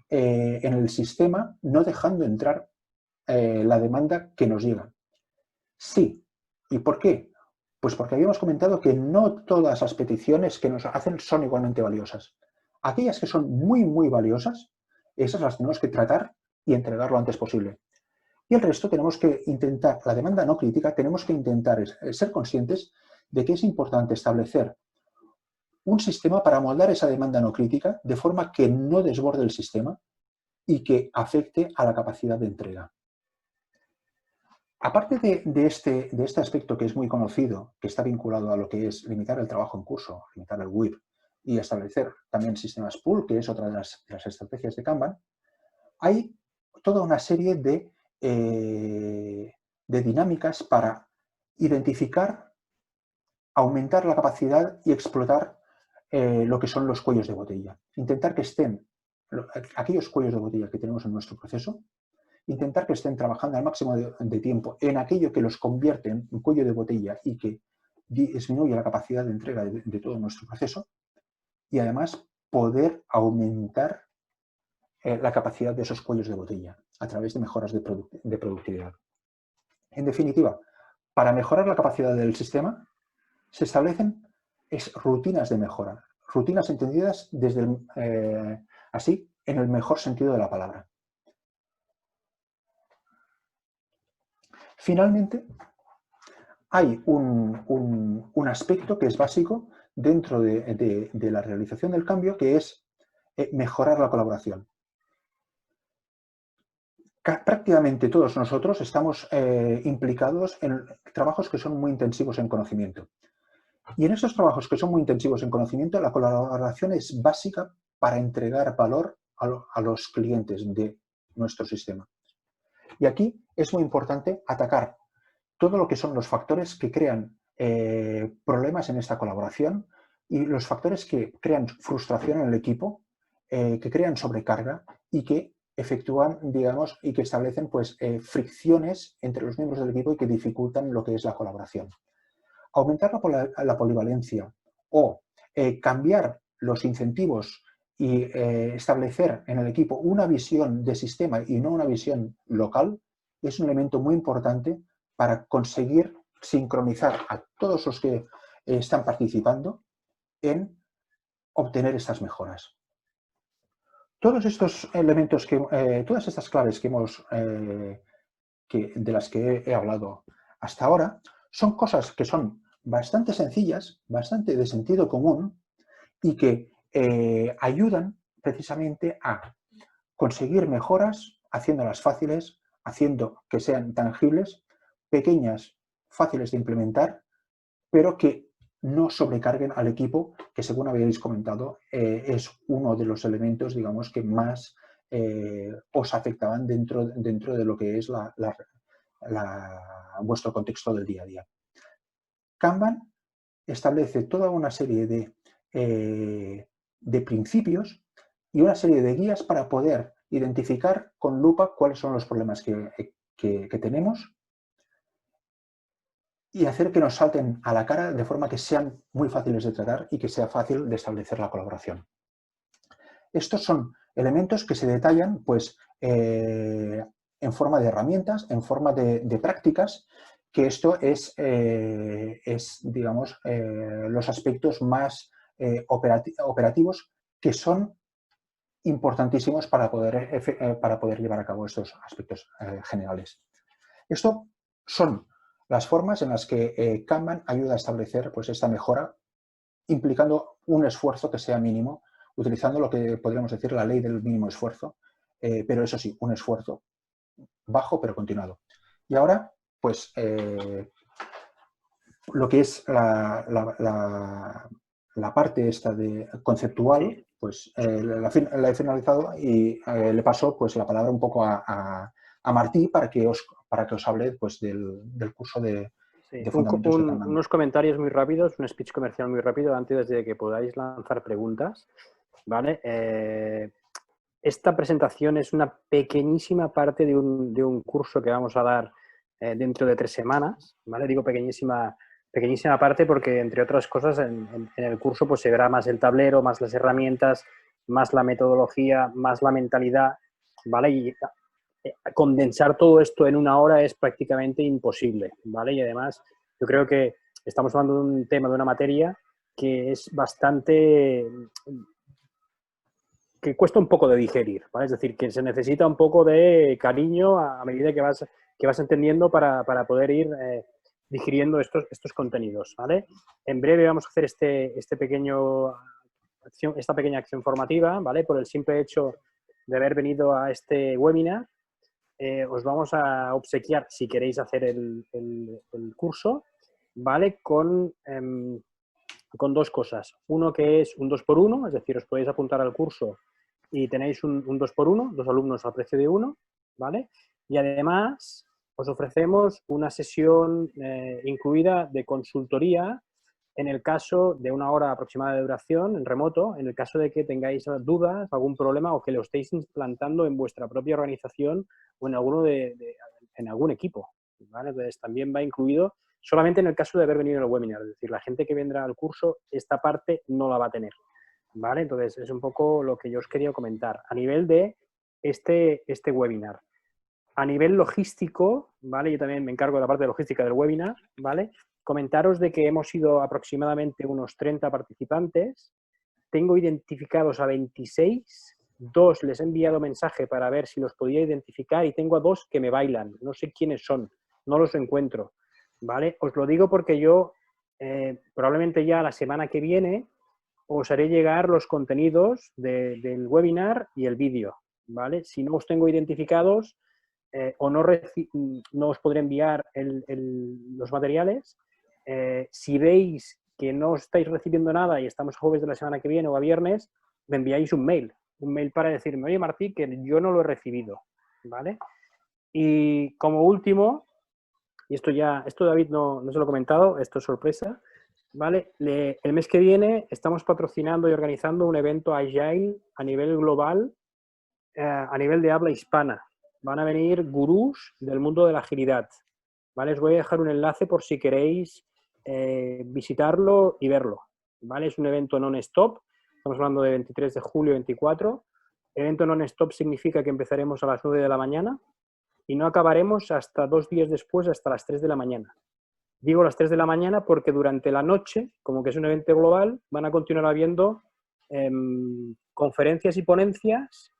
Speaker 1: en el sistema, no dejando entrar la demanda que nos llega. Sí. ¿Y por qué? Pues porque habíamos comentado que no todas las peticiones que nos hacen son igualmente valiosas. Aquellas que son muy, muy valiosas, esas las tenemos que tratar y entregar lo antes posible. Y el resto tenemos que intentar, la demanda no crítica, tenemos que intentar ser conscientes de que es importante establecer un sistema para moldar esa demanda no crítica de forma que no desborde el sistema y que afecte a la capacidad de entrega. Aparte de este aspecto que es muy conocido, que está vinculado a lo que es limitar el trabajo en curso, limitar el WIP y establecer también sistemas pool, que es otra de las estrategias de Kanban, hay toda una serie de dinámicas para identificar, aumentar la capacidad y explotar lo que son los cuellos de botella. Intentar que estén aquellos cuellos de botella que tenemos en nuestro proceso, intentar que estén trabajando al máximo de tiempo en aquello que los convierte en un cuello de botella y que disminuye la capacidad de entrega de todo nuestro proceso, y además poder aumentar la capacidad de esos cuellos de botella a través de mejoras de productividad. En definitiva, para mejorar la capacidad del sistema, se establecen rutinas de mejora, rutinas entendidas desde así en el mejor sentido de la palabra. Finalmente, hay un aspecto que es básico dentro de la realización del cambio, que es mejorar la colaboración. Prácticamente todos nosotros estamos implicados en trabajos que son muy intensivos en conocimiento. Y en esos trabajos que son muy intensivos en conocimiento, la colaboración es básica para entregar valor a los clientes de nuestro sistema. Y aquí es muy importante atacar todo lo que son los factores que crean problemas en esta colaboración y los factores que crean frustración en el equipo, que crean sobrecarga y que efectúan, digamos, y que establecen pues, fricciones entre los miembros del equipo y que dificultan lo que es la colaboración. Aumentar la polivalencia o cambiar los incentivos y establecer en el equipo una visión de sistema y no una visión local es un elemento muy importante para conseguir sincronizar a todos los que están participando en obtener estas mejoras. Todos estos elementos, todas estas claves de las que he hablado hasta ahora, son cosas que son bastante sencillas, bastante de sentido común y que ayudan precisamente a conseguir mejoras haciéndolas fáciles, haciendo que sean tangibles, pequeñas, fáciles de implementar, pero que no sobrecarguen al equipo, que según habéis comentado, es uno de los elementos, digamos, que más os afectaban dentro de lo que es vuestro contexto del día a día. Kanban establece toda una serie de principios y una serie de guías para poder identificar con lupa cuáles son los problemas que tenemos y hacer que nos salten a la cara de forma que sean muy fáciles de tratar y que sea fácil de establecer la colaboración. Estos son elementos que se detallan pues, en forma de herramientas, en forma de prácticas, que esto es digamos, los aspectos más operativos que son importantísimos para poder llevar a cabo estos aspectos generales. Esto son las formas en las que Kanban ayuda a establecer pues, esta mejora, implicando un esfuerzo que sea mínimo, utilizando lo que podríamos decir la ley del mínimo esfuerzo, pero eso sí, un esfuerzo bajo pero continuado. Y ahora, pues, lo que es la parte esta de conceptual,
Speaker 3: Sí.
Speaker 1: pues la he finalizado y le paso pues, la palabra un poco a Martí para que os hable pues, del curso de Fundamentos de Kanban.
Speaker 6: Unos comentarios muy rápidos, un speech comercial muy rápido antes de que podáis lanzar preguntas. ¿Vale? Esta presentación es una pequeñísima parte de un curso que vamos a dar dentro de 3 semanas. ¿Vale? Digo pequeñísima parte porque, entre otras cosas, en el curso pues, se verá más el tablero, más las herramientas, más la metodología, más la mentalidad. ¿Vale? Y condensar todo esto en 1 hora es prácticamente imposible, ¿vale? Y además yo creo que estamos hablando de un tema, de una materia que es bastante... que cuesta un poco de digerir, ¿vale? Es decir, que se necesita un poco de cariño a medida que vas entendiendo para poder ir digiriendo estos contenidos, ¿vale? En breve vamos a hacer esta pequeña acción formativa, ¿vale? Por el simple hecho de haber venido a este webinar. Os vamos a obsequiar, si queréis hacer el curso, ¿vale? Con 2 cosas. Uno que es un 2x1, es decir, os podéis apuntar al curso y tenéis un 2x1, 2 alumnos al precio de 1, ¿vale? Y además os ofrecemos una sesión incluida de consultoría en el caso de 1 hora aproximada de duración, en remoto, en el caso de que tengáis dudas, algún problema o que lo estéis implantando en vuestra propia organización o en algún equipo, ¿vale? Entonces, también va incluido solamente en el caso de haber venido al webinar. Es decir, la gente que vendrá al curso, esta parte no la va a tener, ¿vale? Entonces, es un poco lo que yo os quería comentar. A nivel de este webinar. A nivel logístico, ¿vale? Yo también me encargo de la parte de logística del webinar, ¿vale? Comentaros de que hemos sido aproximadamente unos 30 participantes. Tengo identificados a 26, 2 les he enviado mensaje para ver si los podía identificar y tengo a 2 que me bailan. No sé quiénes son, no los encuentro, ¿vale? Os lo digo porque yo probablemente ya la semana que viene os haré llegar los contenidos del webinar y el vídeo, ¿vale? Si no os tengo identificados o no os podré enviar los materiales. Si veis que no estáis recibiendo nada y estamos a jueves de la semana que viene o a viernes, me enviáis un mail para decirme, oye Martí, que yo no lo he recibido, ¿vale? Y como último, y esto David no se lo he comentado, esto es sorpresa, ¿vale? El mes que viene estamos patrocinando y organizando un evento Agile a nivel global, a nivel de habla hispana. Van a venir gurús del mundo de la agilidad, ¿vale? Os voy a dejar un enlace por si queréis visitarlo y verlo, ¿vale? Es un evento non-stop, estamos hablando de 23 de julio 24. Evento non-stop significa que empezaremos a las 9 de la mañana y no acabaremos hasta 2 días después, hasta las 3 de la mañana. Digo las 3 de la mañana porque durante la noche, como que es un evento global, van a continuar habiendo conferencias y ponencias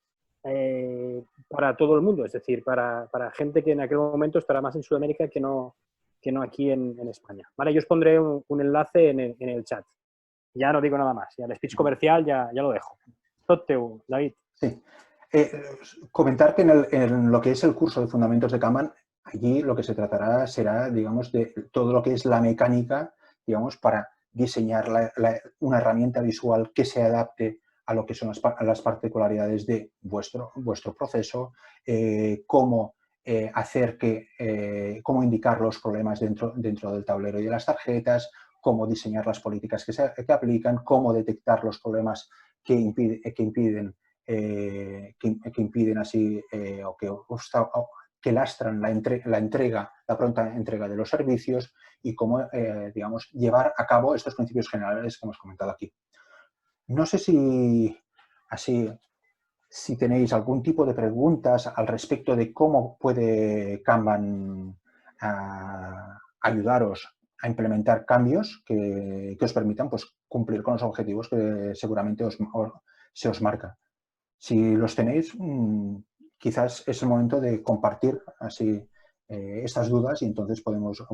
Speaker 6: para todo el mundo, es decir, para gente que en aquel momento estará más en Sudamérica que no aquí en España. ¿Vale? Yo os pondré un enlace en el chat. Ya no digo nada más, ya el speech comercial ya lo dejo. Tot teu, David.
Speaker 1: Sí. Comentar que en lo que es el curso de Fundamentos de Kanban, allí lo que se tratará será, digamos, de todo lo que es la mecánica, digamos, para diseñar una herramienta visual que se adapte a lo que son las particularidades de vuestro proceso, cómo cómo indicar los problemas dentro del tablero y de las tarjetas, cómo diseñar las políticas que aplican, cómo detectar los problemas que impiden así o que lastran la pronta entrega de los servicios y cómo, digamos, llevar a cabo estos principios generales que hemos comentado aquí. No sé si así Si tenéis algún tipo de preguntas al respecto de cómo puede Kanban ayudaros a implementar cambios que os permitan pues, cumplir con los objetivos que seguramente se os marca. Si los tenéis, quizás es el momento de compartir así estas dudas y entonces podemos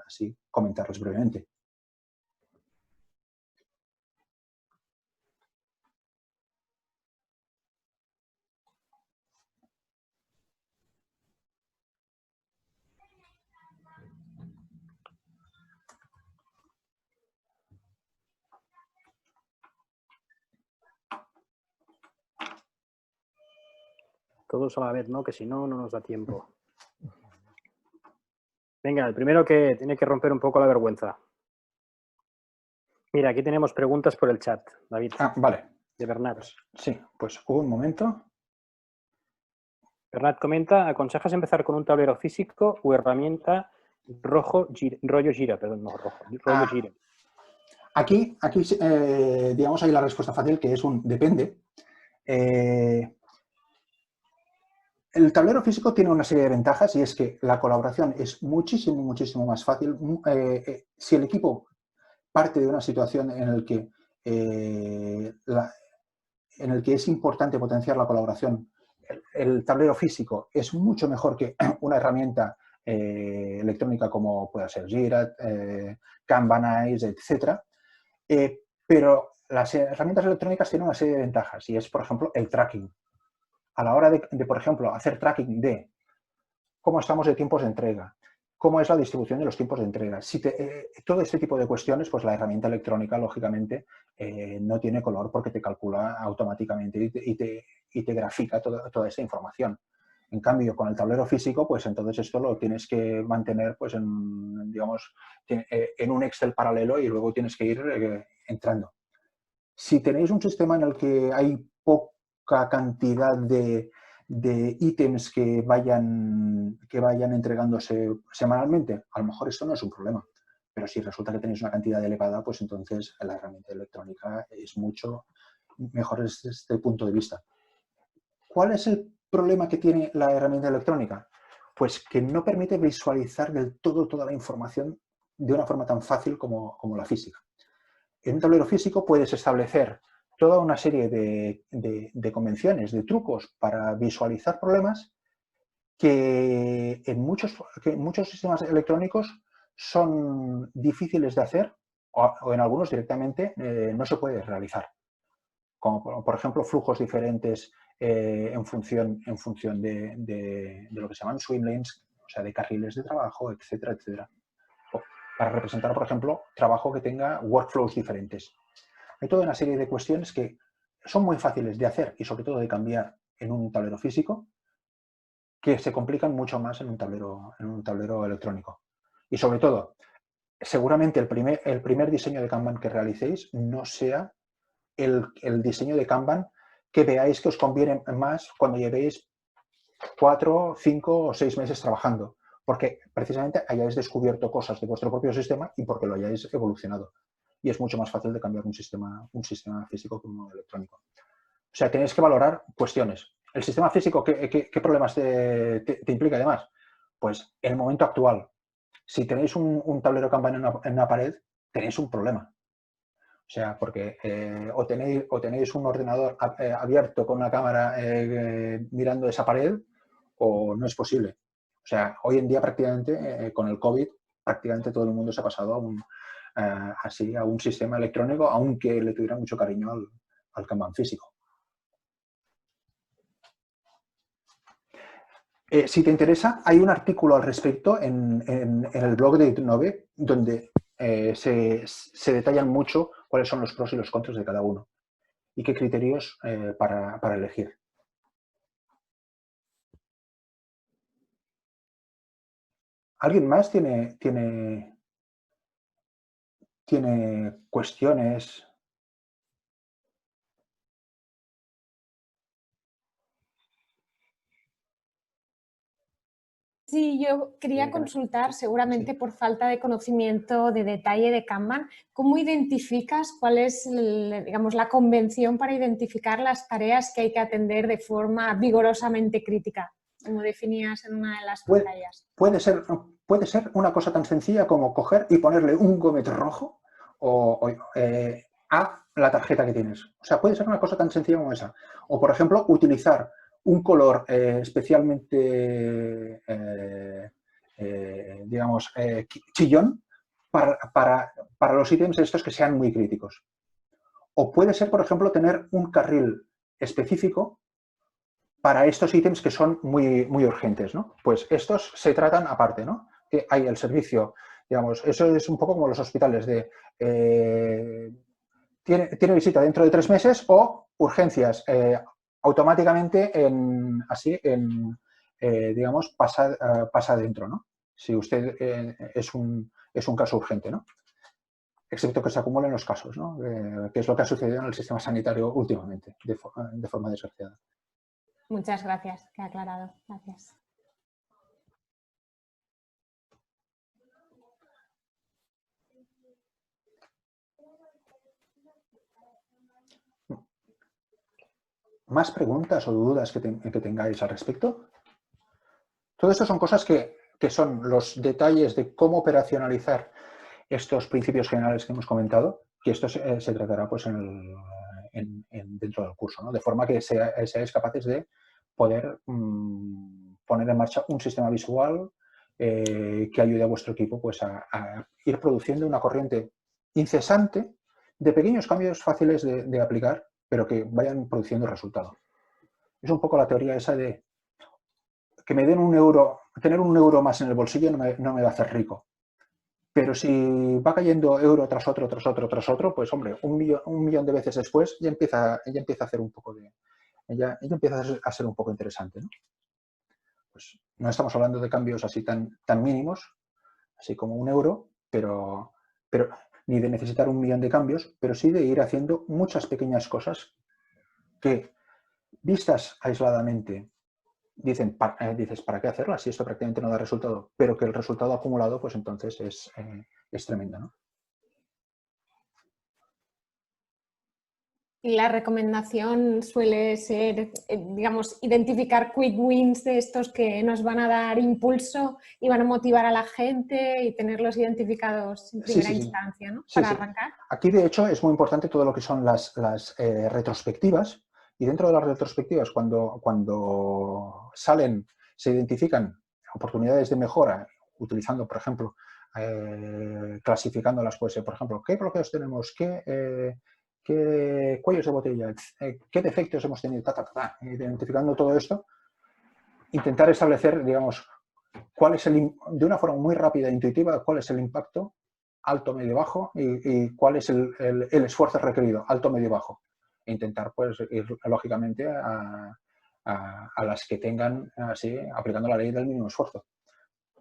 Speaker 1: así comentarlas brevemente.
Speaker 6: Todos a la vez, ¿no? Que si no, no nos da tiempo. Venga, el primero que tiene que romper un poco la vergüenza. Mira, aquí tenemos preguntas por el chat, David.
Speaker 1: Ah, vale.
Speaker 6: De Bernat.
Speaker 1: Sí, pues un momento.
Speaker 6: Bernat comenta, ¿aconsejas empezar con un tablero físico o herramienta rollo Gira? Perdón, no, rollo Gira.
Speaker 1: Aquí digamos, hay la respuesta fácil, que es un depende. El tablero físico tiene una serie de ventajas y es que la colaboración es muchísimo más fácil. Si el equipo parte de una situación en el que es importante potenciar la colaboración, el tablero físico es mucho mejor que una herramienta electrónica como pueda ser Jira, Kanbanize, etc. Pero las herramientas electrónicas tienen una serie de ventajas y es, por ejemplo, el tracking. A la hora de, por ejemplo, hacer tracking de cómo estamos de tiempos de entrega, cómo es la distribución de los tiempos de entrega. Todo este tipo de cuestiones, pues la herramienta electrónica, lógicamente, no tiene color porque te calcula automáticamente y te grafica toda esa información. En cambio, con el tablero físico, pues entonces esto lo tienes que mantener pues, digamos, en un Excel paralelo y luego tienes que ir entrando. Si tenéis un sistema en el que hay poca cantidad de ítems que vayan entregándose semanalmente, a lo mejor esto no es un problema. Pero si resulta que tenéis una cantidad elevada, pues entonces la herramienta electrónica es mucho mejor desde este punto de vista. ¿Cuál es el problema que tiene la herramienta electrónica? Pues que no permite visualizar del todo toda la información de una forma tan fácil como la física. En un tablero físico puedes establecer toda una serie de convenciones, de trucos para visualizar problemas que en muchos sistemas electrónicos son difíciles de hacer o en algunos directamente no se puede realizar. Como por ejemplo flujos diferentes en función de lo que se llaman swim lanes, o sea, de carriles de trabajo, etcétera, etcétera. Para representar, por ejemplo, trabajo que tenga workflows diferentes. Hay toda una serie de cuestiones que son muy fáciles de hacer y sobre todo de cambiar en un tablero físico que se complican mucho más en un tablero electrónico. Y sobre todo, seguramente el primer diseño de Kanban que realicéis no sea el diseño de Kanban que veáis que os conviene más cuando llevéis 4, 5 o 6 meses trabajando, porque precisamente hayáis descubierto cosas de vuestro propio sistema y porque lo hayáis evolucionado. Y es mucho más fácil de cambiar un sistema físico que uno electrónico. O sea, tenéis que valorar cuestiones. ¿El sistema físico qué problemas te implica además? Pues en el momento actual, si tenéis un tablero Kanban en una pared, tenéis un problema. O sea, porque o tenéis un ordenador abierto con una cámara mirando esa pared o no es posible. O sea, hoy en día prácticamente con el COVID, prácticamente todo el mundo se ha pasado a un sistema electrónico, aunque le tuviera mucho cariño al Kanban físico. Si te interesa, hay un artículo al respecto en el blog de Itnove donde se detallan mucho cuáles son los pros y los contras de cada uno y qué criterios para elegir. ¿Alguien más tiene cuestiones?
Speaker 7: Sí, yo quería consultar, seguramente por falta de conocimiento de detalle de Kanban, ¿cómo identificas cuál es, digamos, la convención para identificar las tareas que hay que atender de forma vigorosamente crítica, como definías en una de las pantallas?
Speaker 1: Puede ser una cosa tan sencilla como coger y ponerle un gomet rojo a la tarjeta que tienes. O sea, puede ser una cosa tan sencilla como esa. O, por ejemplo, utilizar un color especialmente, digamos, chillón para los ítems estos que sean muy críticos. O puede ser, por ejemplo, tener un carril específico para estos ítems que son muy, muy urgentes, ¿no? Pues estos se tratan aparte, ¿no? Que hay el servicio, digamos, eso es un poco como los hospitales de tiene visita dentro de 3 meses o urgencias automáticamente digamos, pasa dentro, ¿no? Si usted es un caso urgente, ¿no? Excepto que se acumulen los casos, ¿no? Que es lo que ha sucedido en el sistema sanitario últimamente, de forma desgraciada.
Speaker 7: Muchas gracias, que ha aclarado. Gracias.
Speaker 1: ¿Más preguntas o dudas que tengáis al respecto? Todo esto son cosas que son los detalles de cómo operacionalizar estos principios generales que hemos comentado, que esto se tratará pues, dentro del curso, ¿no? De forma que seáis capaces de poder poner en marcha un sistema visual que ayude a vuestro equipo pues, a ir produciendo una corriente incesante de pequeños cambios fáciles de aplicar, pero que vayan produciendo resultado. Es un poco la teoría esa de que me den un euro, tener un euro más en el bolsillo no me va a hacer rico. Pero si va cayendo euro tras otro, tras otro, tras otro, pues hombre, un millón de veces después ya empieza a hacer un poco de... Ya empieza a ser un poco interesante, ¿no? Pues no estamos hablando de cambios así tan mínimos, así como un euro, pero ni de necesitar 1 millón de cambios, pero sí de ir haciendo muchas pequeñas cosas que, vistas aisladamente, dices, ¿para qué hacerlas si esto prácticamente no da resultado? Pero que el resultado acumulado, pues entonces es tremendo, ¿no?
Speaker 7: Y la recomendación suele ser, digamos, identificar quick wins de estos que nos van a dar impulso y van a motivar a la gente y tenerlos identificados en primera instancia, ¿no? Para arrancar.
Speaker 1: Aquí, de hecho, es muy importante todo lo que son las retrospectivas. Y dentro de las retrospectivas, cuando salen, se identifican oportunidades de mejora, utilizando, por ejemplo, clasificándolas, pues, por ejemplo, ¿qué bloqueos tenemos? ¿Qué cuellos de botella? ¿Qué defectos hemos tenido? Identificando todo esto, intentar establecer, digamos, de una forma muy rápida e intuitiva, cuál es el impacto alto, medio, bajo y cuál es el esfuerzo requerido, alto, medio, bajo. E intentar, pues, ir lógicamente a las que tengan, así, aplicando la ley del mínimo esfuerzo.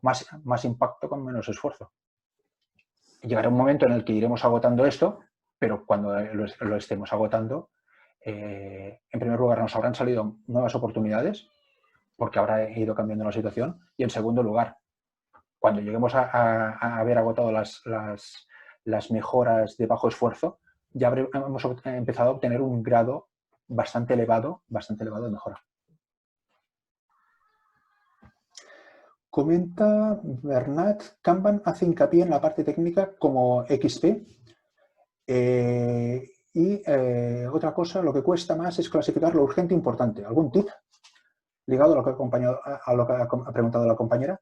Speaker 1: Más impacto con menos esfuerzo. Llegará un momento en el que iremos agotando esto, pero cuando lo estemos agotando, en primer lugar nos habrán salido nuevas oportunidades, porque habrá ido cambiando la situación, y en segundo lugar, cuando lleguemos a haber agotado las mejoras de bajo esfuerzo, ya hemos empezado a obtener un grado bastante elevado de mejora. Comenta Bernat, Kanban hace hincapié en la parte técnica como XP. Otra cosa, lo que cuesta más es clasificar lo urgente e importante. ¿Algún tip ligado a lo que ha preguntado la compañera?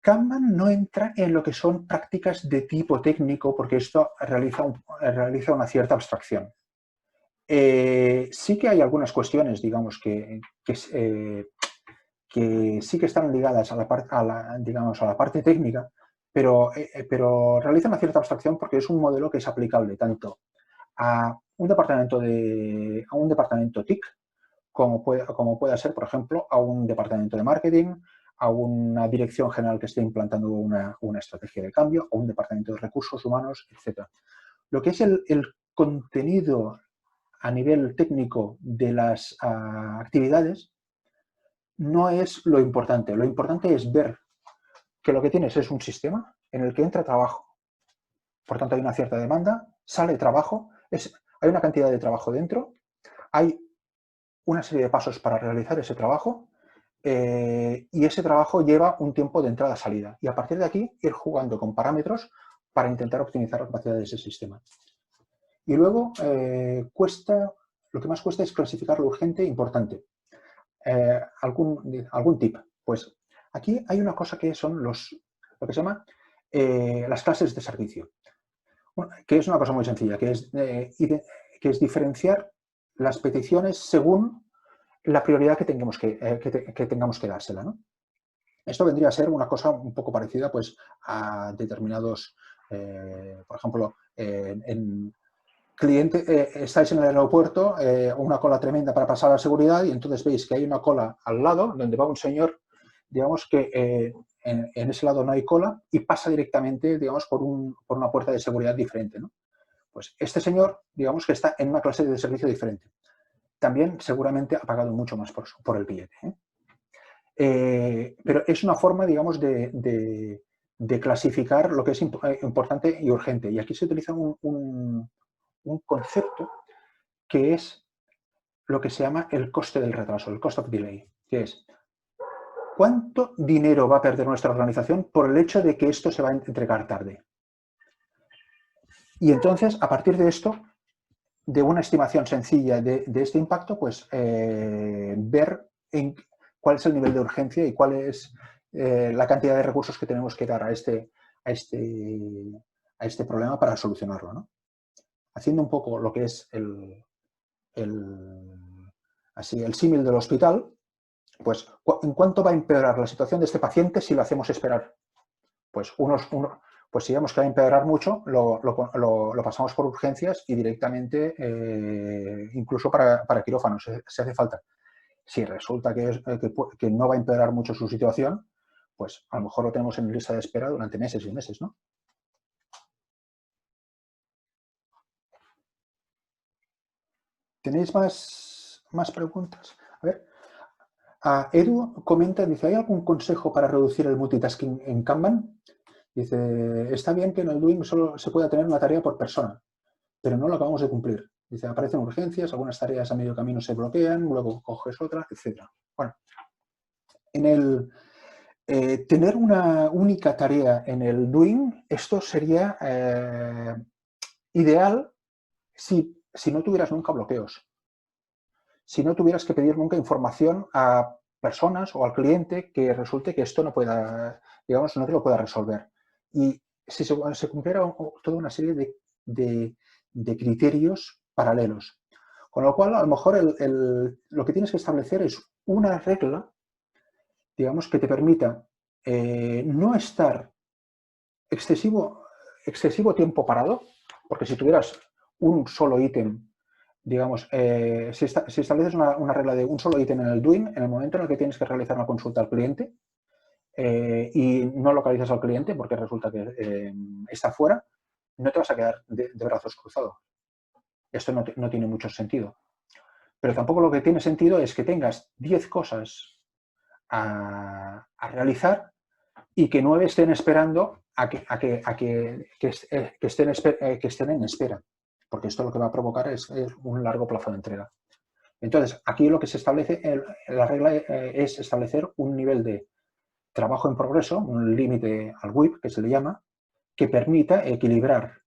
Speaker 1: Kanban no entra en lo que son prácticas de tipo técnico porque esto realiza una cierta abstracción. Sí que hay algunas cuestiones, digamos, que sí que están ligadas a la parte técnica, pero realiza una cierta abstracción porque es un modelo que es aplicable tanto a un departamento TIC como pueda ser, por ejemplo, a un departamento de marketing, a una dirección general que esté implantando una estrategia de cambio, a un departamento de recursos humanos, etc. Lo que es el contenido a nivel técnico de las actividades no es lo importante. Lo importante es ver que lo que tienes es un sistema en el que entra trabajo. Por tanto, hay una cierta demanda, sale trabajo, hay una cantidad de trabajo dentro, hay una serie de pasos para realizar ese trabajo y ese trabajo lleva un tiempo de entrada-salida. Y a partir de aquí, ir jugando con parámetros para intentar optimizar la capacidad de ese sistema. Y luego, lo que más cuesta es clasificar lo urgente e importante. ¿Algún tip? Pues aquí hay una cosa que son lo que se llama las clases de servicio, que es una cosa muy sencilla, que es diferenciar las peticiones según la prioridad que tengamos que dársela, ¿no? Esto vendría a ser una cosa un poco parecida pues, a determinados, por ejemplo, estáis en el aeropuerto, una cola tremenda para pasar a la seguridad y entonces veis que hay una cola al lado donde va un señor, digamos que en ese lado no hay cola y pasa directamente, digamos, por una puerta de seguridad diferente, ¿no? Pues este señor, digamos que está en una clase de servicio diferente. También seguramente ha pagado mucho más por el billete, pero es una forma, digamos, de clasificar lo que es importante y urgente. Y aquí se utiliza un concepto que es lo que se llama el coste del retraso, el cost of delay, que es ¿cuánto dinero va a perder nuestra organización por el hecho de que esto se va a entregar tarde? Y entonces, a partir de esto, de una estimación sencilla de este impacto, pues ver cuál es el nivel de urgencia y cuál es la cantidad de recursos que tenemos que dar a este problema para solucionarlo, ¿no? Haciendo un poco lo que es el símil del hospital, pues ¿en cuánto va a empeorar la situación de este paciente si lo hacemos esperar? Pues pues si vemos que va a empeorar mucho, lo pasamos por urgencias y directamente incluso para quirófanos, si hace falta. Si resulta que no va a empeorar mucho su situación, pues a lo mejor lo tenemos en lista de espera durante meses y meses, ¿no? ¿Tenéis más preguntas? A ver. Edu comenta, dice, ¿hay algún consejo para reducir el multitasking en Kanban? Dice, está bien que en el Doing solo se pueda tener una tarea por persona, pero no lo acabamos de cumplir. Dice, aparecen urgencias, algunas tareas a medio camino se bloquean, luego coges otra, etc. Bueno, tener una única tarea en el Doing, esto sería ideal si no tuvieras nunca bloqueos. Si no tuvieras que pedir nunca información a personas o al cliente que resulte que esto no pueda, digamos, no te lo pueda resolver. Y si se cumpliera toda una serie de criterios paralelos. Con lo cual, a lo mejor lo que tienes que establecer es una regla, digamos, que te permita no estar excesivo tiempo parado, porque si tuvieras un solo ítem, digamos, si estableces una regla de un solo ítem en el Doing, en el momento en el que tienes que realizar una consulta al cliente y no localizas al cliente porque resulta que está fuera, no te vas a quedar de brazos cruzados. Esto no tiene mucho sentido. Pero tampoco lo que tiene sentido es que tengas 10 cosas a realizar y que 9 estén esperando que estén en espera. Porque esto lo que va a provocar es un largo plazo de entrega. Entonces, aquí lo que se establece, la regla es establecer un nivel de trabajo en progreso, un límite al WIP, que se le llama, que permita equilibrar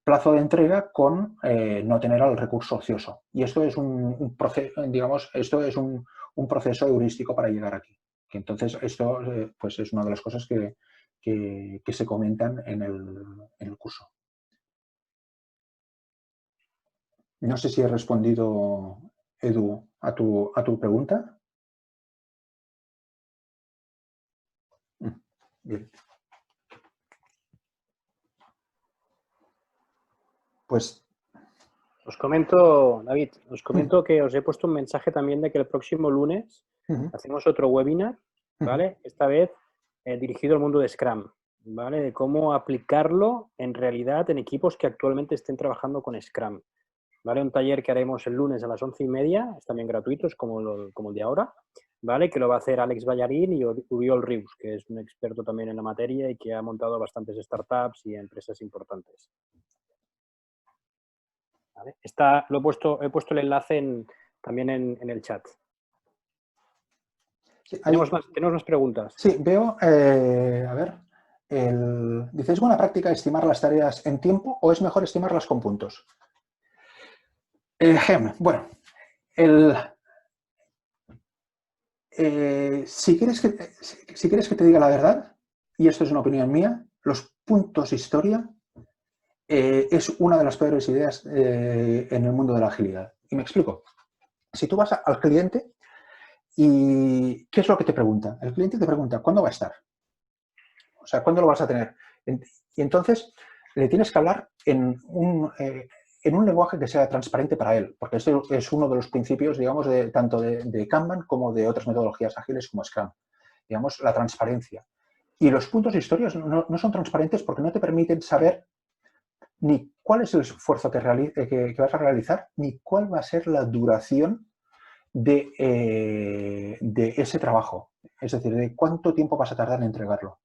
Speaker 1: plazo de entrega con no tener al recurso ocioso. Y esto es un proceso, digamos, un proceso heurístico para llegar aquí. Que entonces, esto pues es una de las cosas que se comentan en el curso. No sé si he respondido, Edu, a tu pregunta. Bien. Pues...
Speaker 6: Os comento, David, que os he puesto un mensaje también de que el próximo lunes hacemos otro webinar, ¿vale? Esta vez dirigido al mundo de Scrum, ¿vale? De cómo aplicarlo en realidad en equipos que actualmente estén trabajando con Scrum. ¿vale? Un taller que haremos el lunes a las 11:30, es también gratuito, es como el de ahora, ¿vale? Que lo va a hacer Alex Ballarín y Oriol Rius, que es un experto también en la materia y que ha montado bastantes startups y empresas importantes. ¿Vale? He puesto el enlace también en el chat.
Speaker 1: Sí,
Speaker 6: ¿Tenemos más preguntas?
Speaker 1: Sí, veo, a ver, dice, ¿es buena práctica estimar las tareas en tiempo o es mejor estimarlas con puntos? Bueno, si quieres que te diga la verdad, y esto es una opinión mía, los puntos historia es una de las peores ideas en el mundo de la agilidad. Y me explico. Si tú vas al cliente y ¿qué es lo que te pregunta? El cliente te pregunta, ¿cuándo va a estar? O sea, ¿cuándo lo vas a tener? Y entonces le tienes que hablar en un lenguaje que sea transparente para él, porque este es uno de los principios, digamos, tanto de Kanban como de otras metodologías ágiles como Scrum. Digamos, la transparencia. Y los puntos de historia no son transparentes porque no te permiten saber ni cuál es el esfuerzo que vas a realizar, ni cuál va a ser la duración de ese trabajo. Es decir, de cuánto tiempo vas a tardar en entregarlo.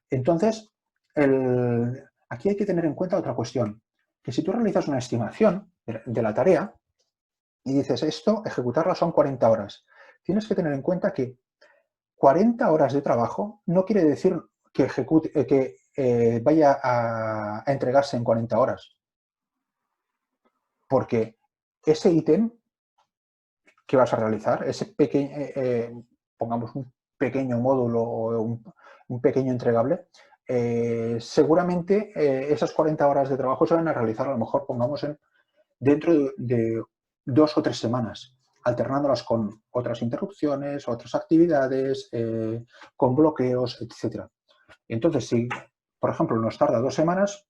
Speaker 1: Entonces, aquí hay que tener en cuenta otra cuestión, que si tú realizas una estimación de la tarea y dices esto, ejecutarla son 40 horas, tienes que tener en cuenta que 40 horas de trabajo no quiere decir que vaya a entregarse en 40 horas. Porque ese ítem que vas a realizar, ese pequeño, pongamos un pequeño módulo o un pequeño entregable, seguramente esas 40 horas de trabajo se van a realizar a lo mejor, pongamos, dentro de 2 o 3 semanas, alternándolas con otras interrupciones, otras actividades, con bloqueos, etc. Entonces, si, por ejemplo, nos tarda 2 semanas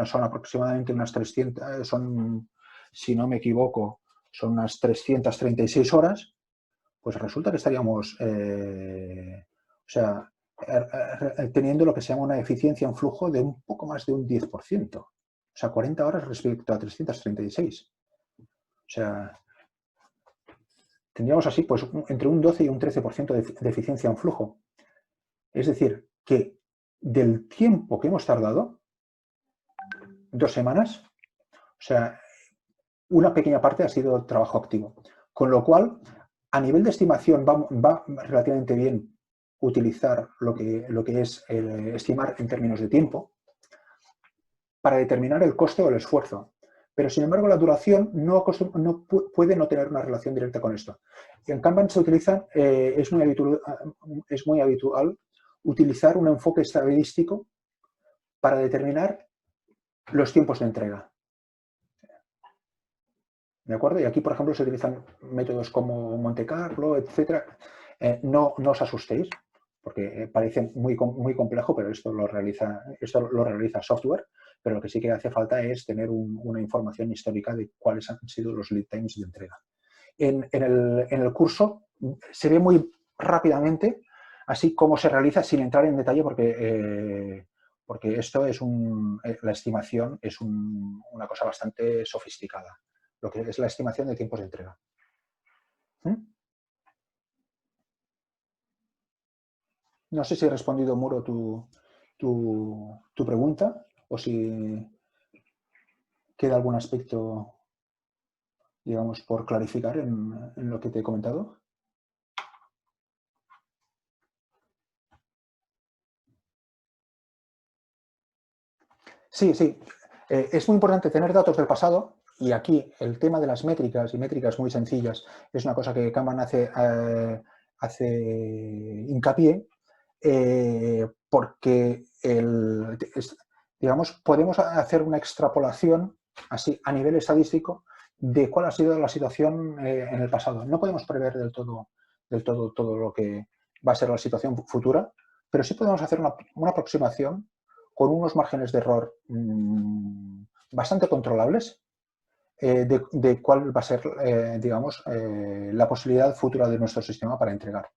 Speaker 1: son aproximadamente unas 300, si no me equivoco, son unas 336 horas, pues resulta que estaríamos, teniendo lo que se llama una eficiencia en flujo de un poco más de un 10%. O sea, 40 horas respecto a 336. O sea, tendríamos así pues entre un 12 y un 13% de eficiencia en flujo. Es decir, que del tiempo que hemos tardado, 2 semanas, o sea, una pequeña parte ha sido trabajo activo. Con lo cual, a nivel de estimación va relativamente bien utilizar lo que es estimar en términos de tiempo para determinar el coste o el esfuerzo. Pero, sin embargo, la duración puede no tener una relación directa con esto. En Kanban se utiliza, es muy habitual utilizar un enfoque estadístico para determinar los tiempos de entrega. ¿De acuerdo? Y aquí, por ejemplo, se utilizan métodos como Monte Carlo, etc. No os asustéis, porque parece muy complejo, pero esto lo realiza software, pero lo que sí que hace falta es tener una información histórica de cuáles han sido los lead times de entrega. En el curso se ve muy rápidamente así cómo se realiza sin entrar en detalle, porque esto es la estimación es una cosa bastante sofisticada, lo que es la estimación de tiempos de entrega. No sé si he respondido, Muro, tu pregunta o si queda algún aspecto, digamos, por clarificar en lo que te he comentado. Sí, sí. Es muy importante tener datos del pasado y aquí el tema de las métricas y métricas muy sencillas es una cosa que Kanban hace hincapié porque digamos, podemos hacer una extrapolación así a nivel estadístico de cuál ha sido la situación en el pasado. No podemos prever del todo todo lo que va a ser la situación futura, pero sí podemos hacer una aproximación con unos márgenes de error bastante controlables de cuál va a ser, digamos, la posibilidad futura de nuestro sistema para entregar.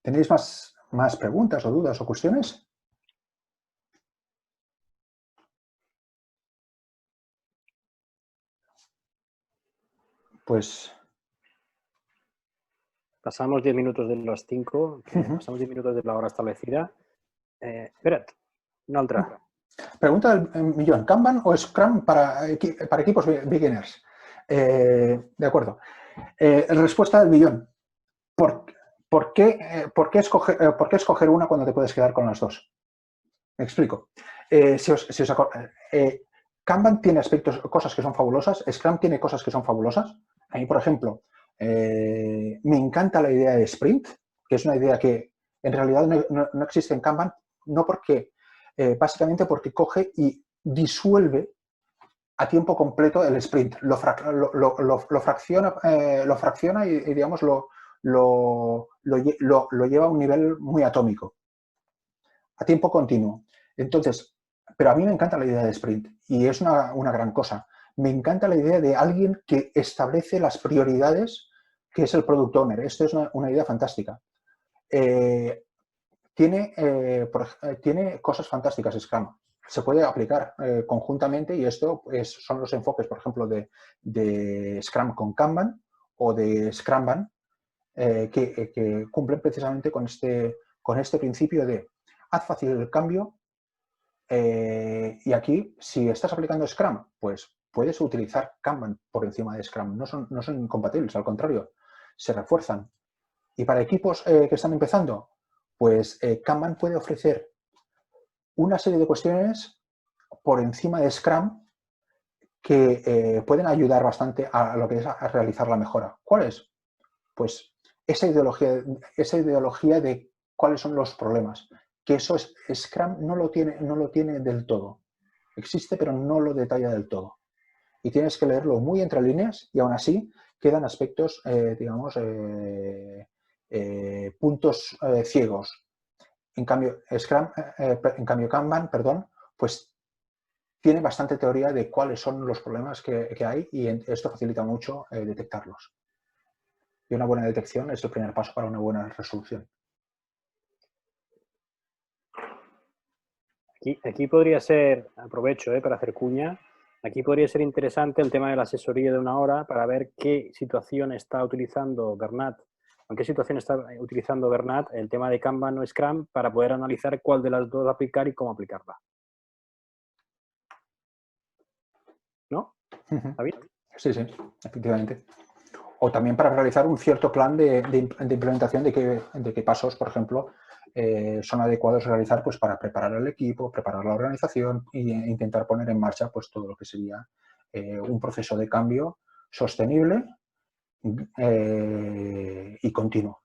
Speaker 1: ¿Tenéis más preguntas o dudas o cuestiones? Pues...
Speaker 6: Pasamos 10 minutos de las 5, pasamos 10 minutos de la hora establecida. Espera't, una altra.
Speaker 1: Pregunta del millón. ¿Kanban o Scrum para equipos beginners? De acuerdo. Respuesta del millón. ¿Por qué escoger una cuando te puedes quedar con las dos? Me explico. Kanban tiene cosas que son fabulosas. Scrum tiene cosas que son fabulosas. A mí, por ejemplo, me encanta la idea de sprint, que es una idea que en realidad no existe en Kanban, no porque, básicamente porque coge y disuelve a tiempo completo el sprint, lo fracciona y digamos, lo lleva a un nivel muy atómico, a tiempo continuo. Entonces, pero a mí me encanta la idea de sprint y es una gran cosa. Me encanta la idea de alguien que establece las prioridades, que es el product owner. Esto es una idea fantástica. Tiene cosas fantásticas Scrum. Se puede aplicar conjuntamente y esto son los enfoques, por ejemplo, de Scrum con Kanban o de Scrumban, que cumplen precisamente con este principio de haz fácil el cambio. Y aquí, si estás aplicando Scrum, pues puedes utilizar Kanban por encima de Scrum. No son incompatibles, al contrario, se refuerzan. Y para equipos que están empezando, pues Kanban puede ofrecer una serie de cuestiones por encima de Scrum que pueden ayudar bastante a lo que es a realizar la mejora. ¿Cuál es? Pues esa ideología de cuáles son los problemas. Que eso Scrum no lo tiene del todo. Existe, pero no lo detalla del todo. Y tienes que leerlo muy entre líneas y aún así quedan aspectos, digamos, puntos ciegos. En cambio, Kanban, pues tiene bastante teoría de cuáles son los problemas que hay y esto facilita mucho detectarlos. Y una buena detección es el primer paso para una buena resolución.
Speaker 6: Aquí podría ser, aprovecho para hacer cuña, aquí podría ser interesante el tema de la asesoría de una hora para ver qué situación está utilizando Bernat, en qué situación está utilizando Bernat el tema de Kanban o Scrum para poder analizar cuál de las dos aplicar y cómo aplicarla. ¿No? ¿David?
Speaker 1: Sí, efectivamente. O también para realizar un cierto plan de implementación de qué pasos, por ejemplo, son adecuados realizar pues, para preparar el equipo, preparar la organización e intentar poner en marcha pues, todo lo que sería un proceso de cambio sostenible y continuo.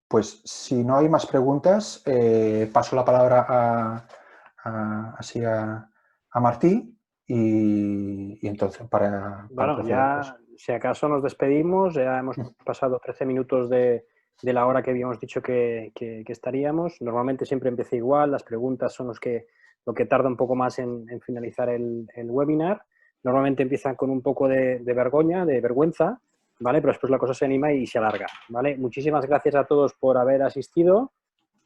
Speaker 1: Pues si no hay más preguntas, paso la palabra a Martí y entonces para
Speaker 6: bueno,
Speaker 1: proceder,
Speaker 6: ya
Speaker 1: pues.
Speaker 6: si acaso nos despedimos, ya hemos pasado 13 minutos de la hora que habíamos dicho que estaríamos. Normalmente siempre empieza igual, las preguntas son lo que tarda un poco más en finalizar el webinar. Normalmente empiezan con un poco de vergüenza, ¿vale? Pero después la cosa se anima y se alarga, ¿vale? Muchísimas gracias a todos por haber asistido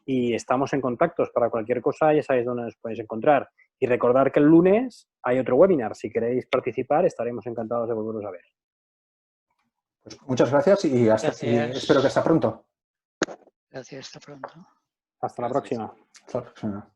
Speaker 6: y estamos en contactos para cualquier cosa, ya sabéis dónde nos podéis encontrar. Y recordar que el lunes hay otro webinar. Si queréis participar, estaremos encantados de volveros a ver.
Speaker 1: Pues muchas gracias y espero que hasta pronto.
Speaker 8: Gracias, hasta pronto.
Speaker 6: Hasta la próxima.
Speaker 1: Hasta la próxima.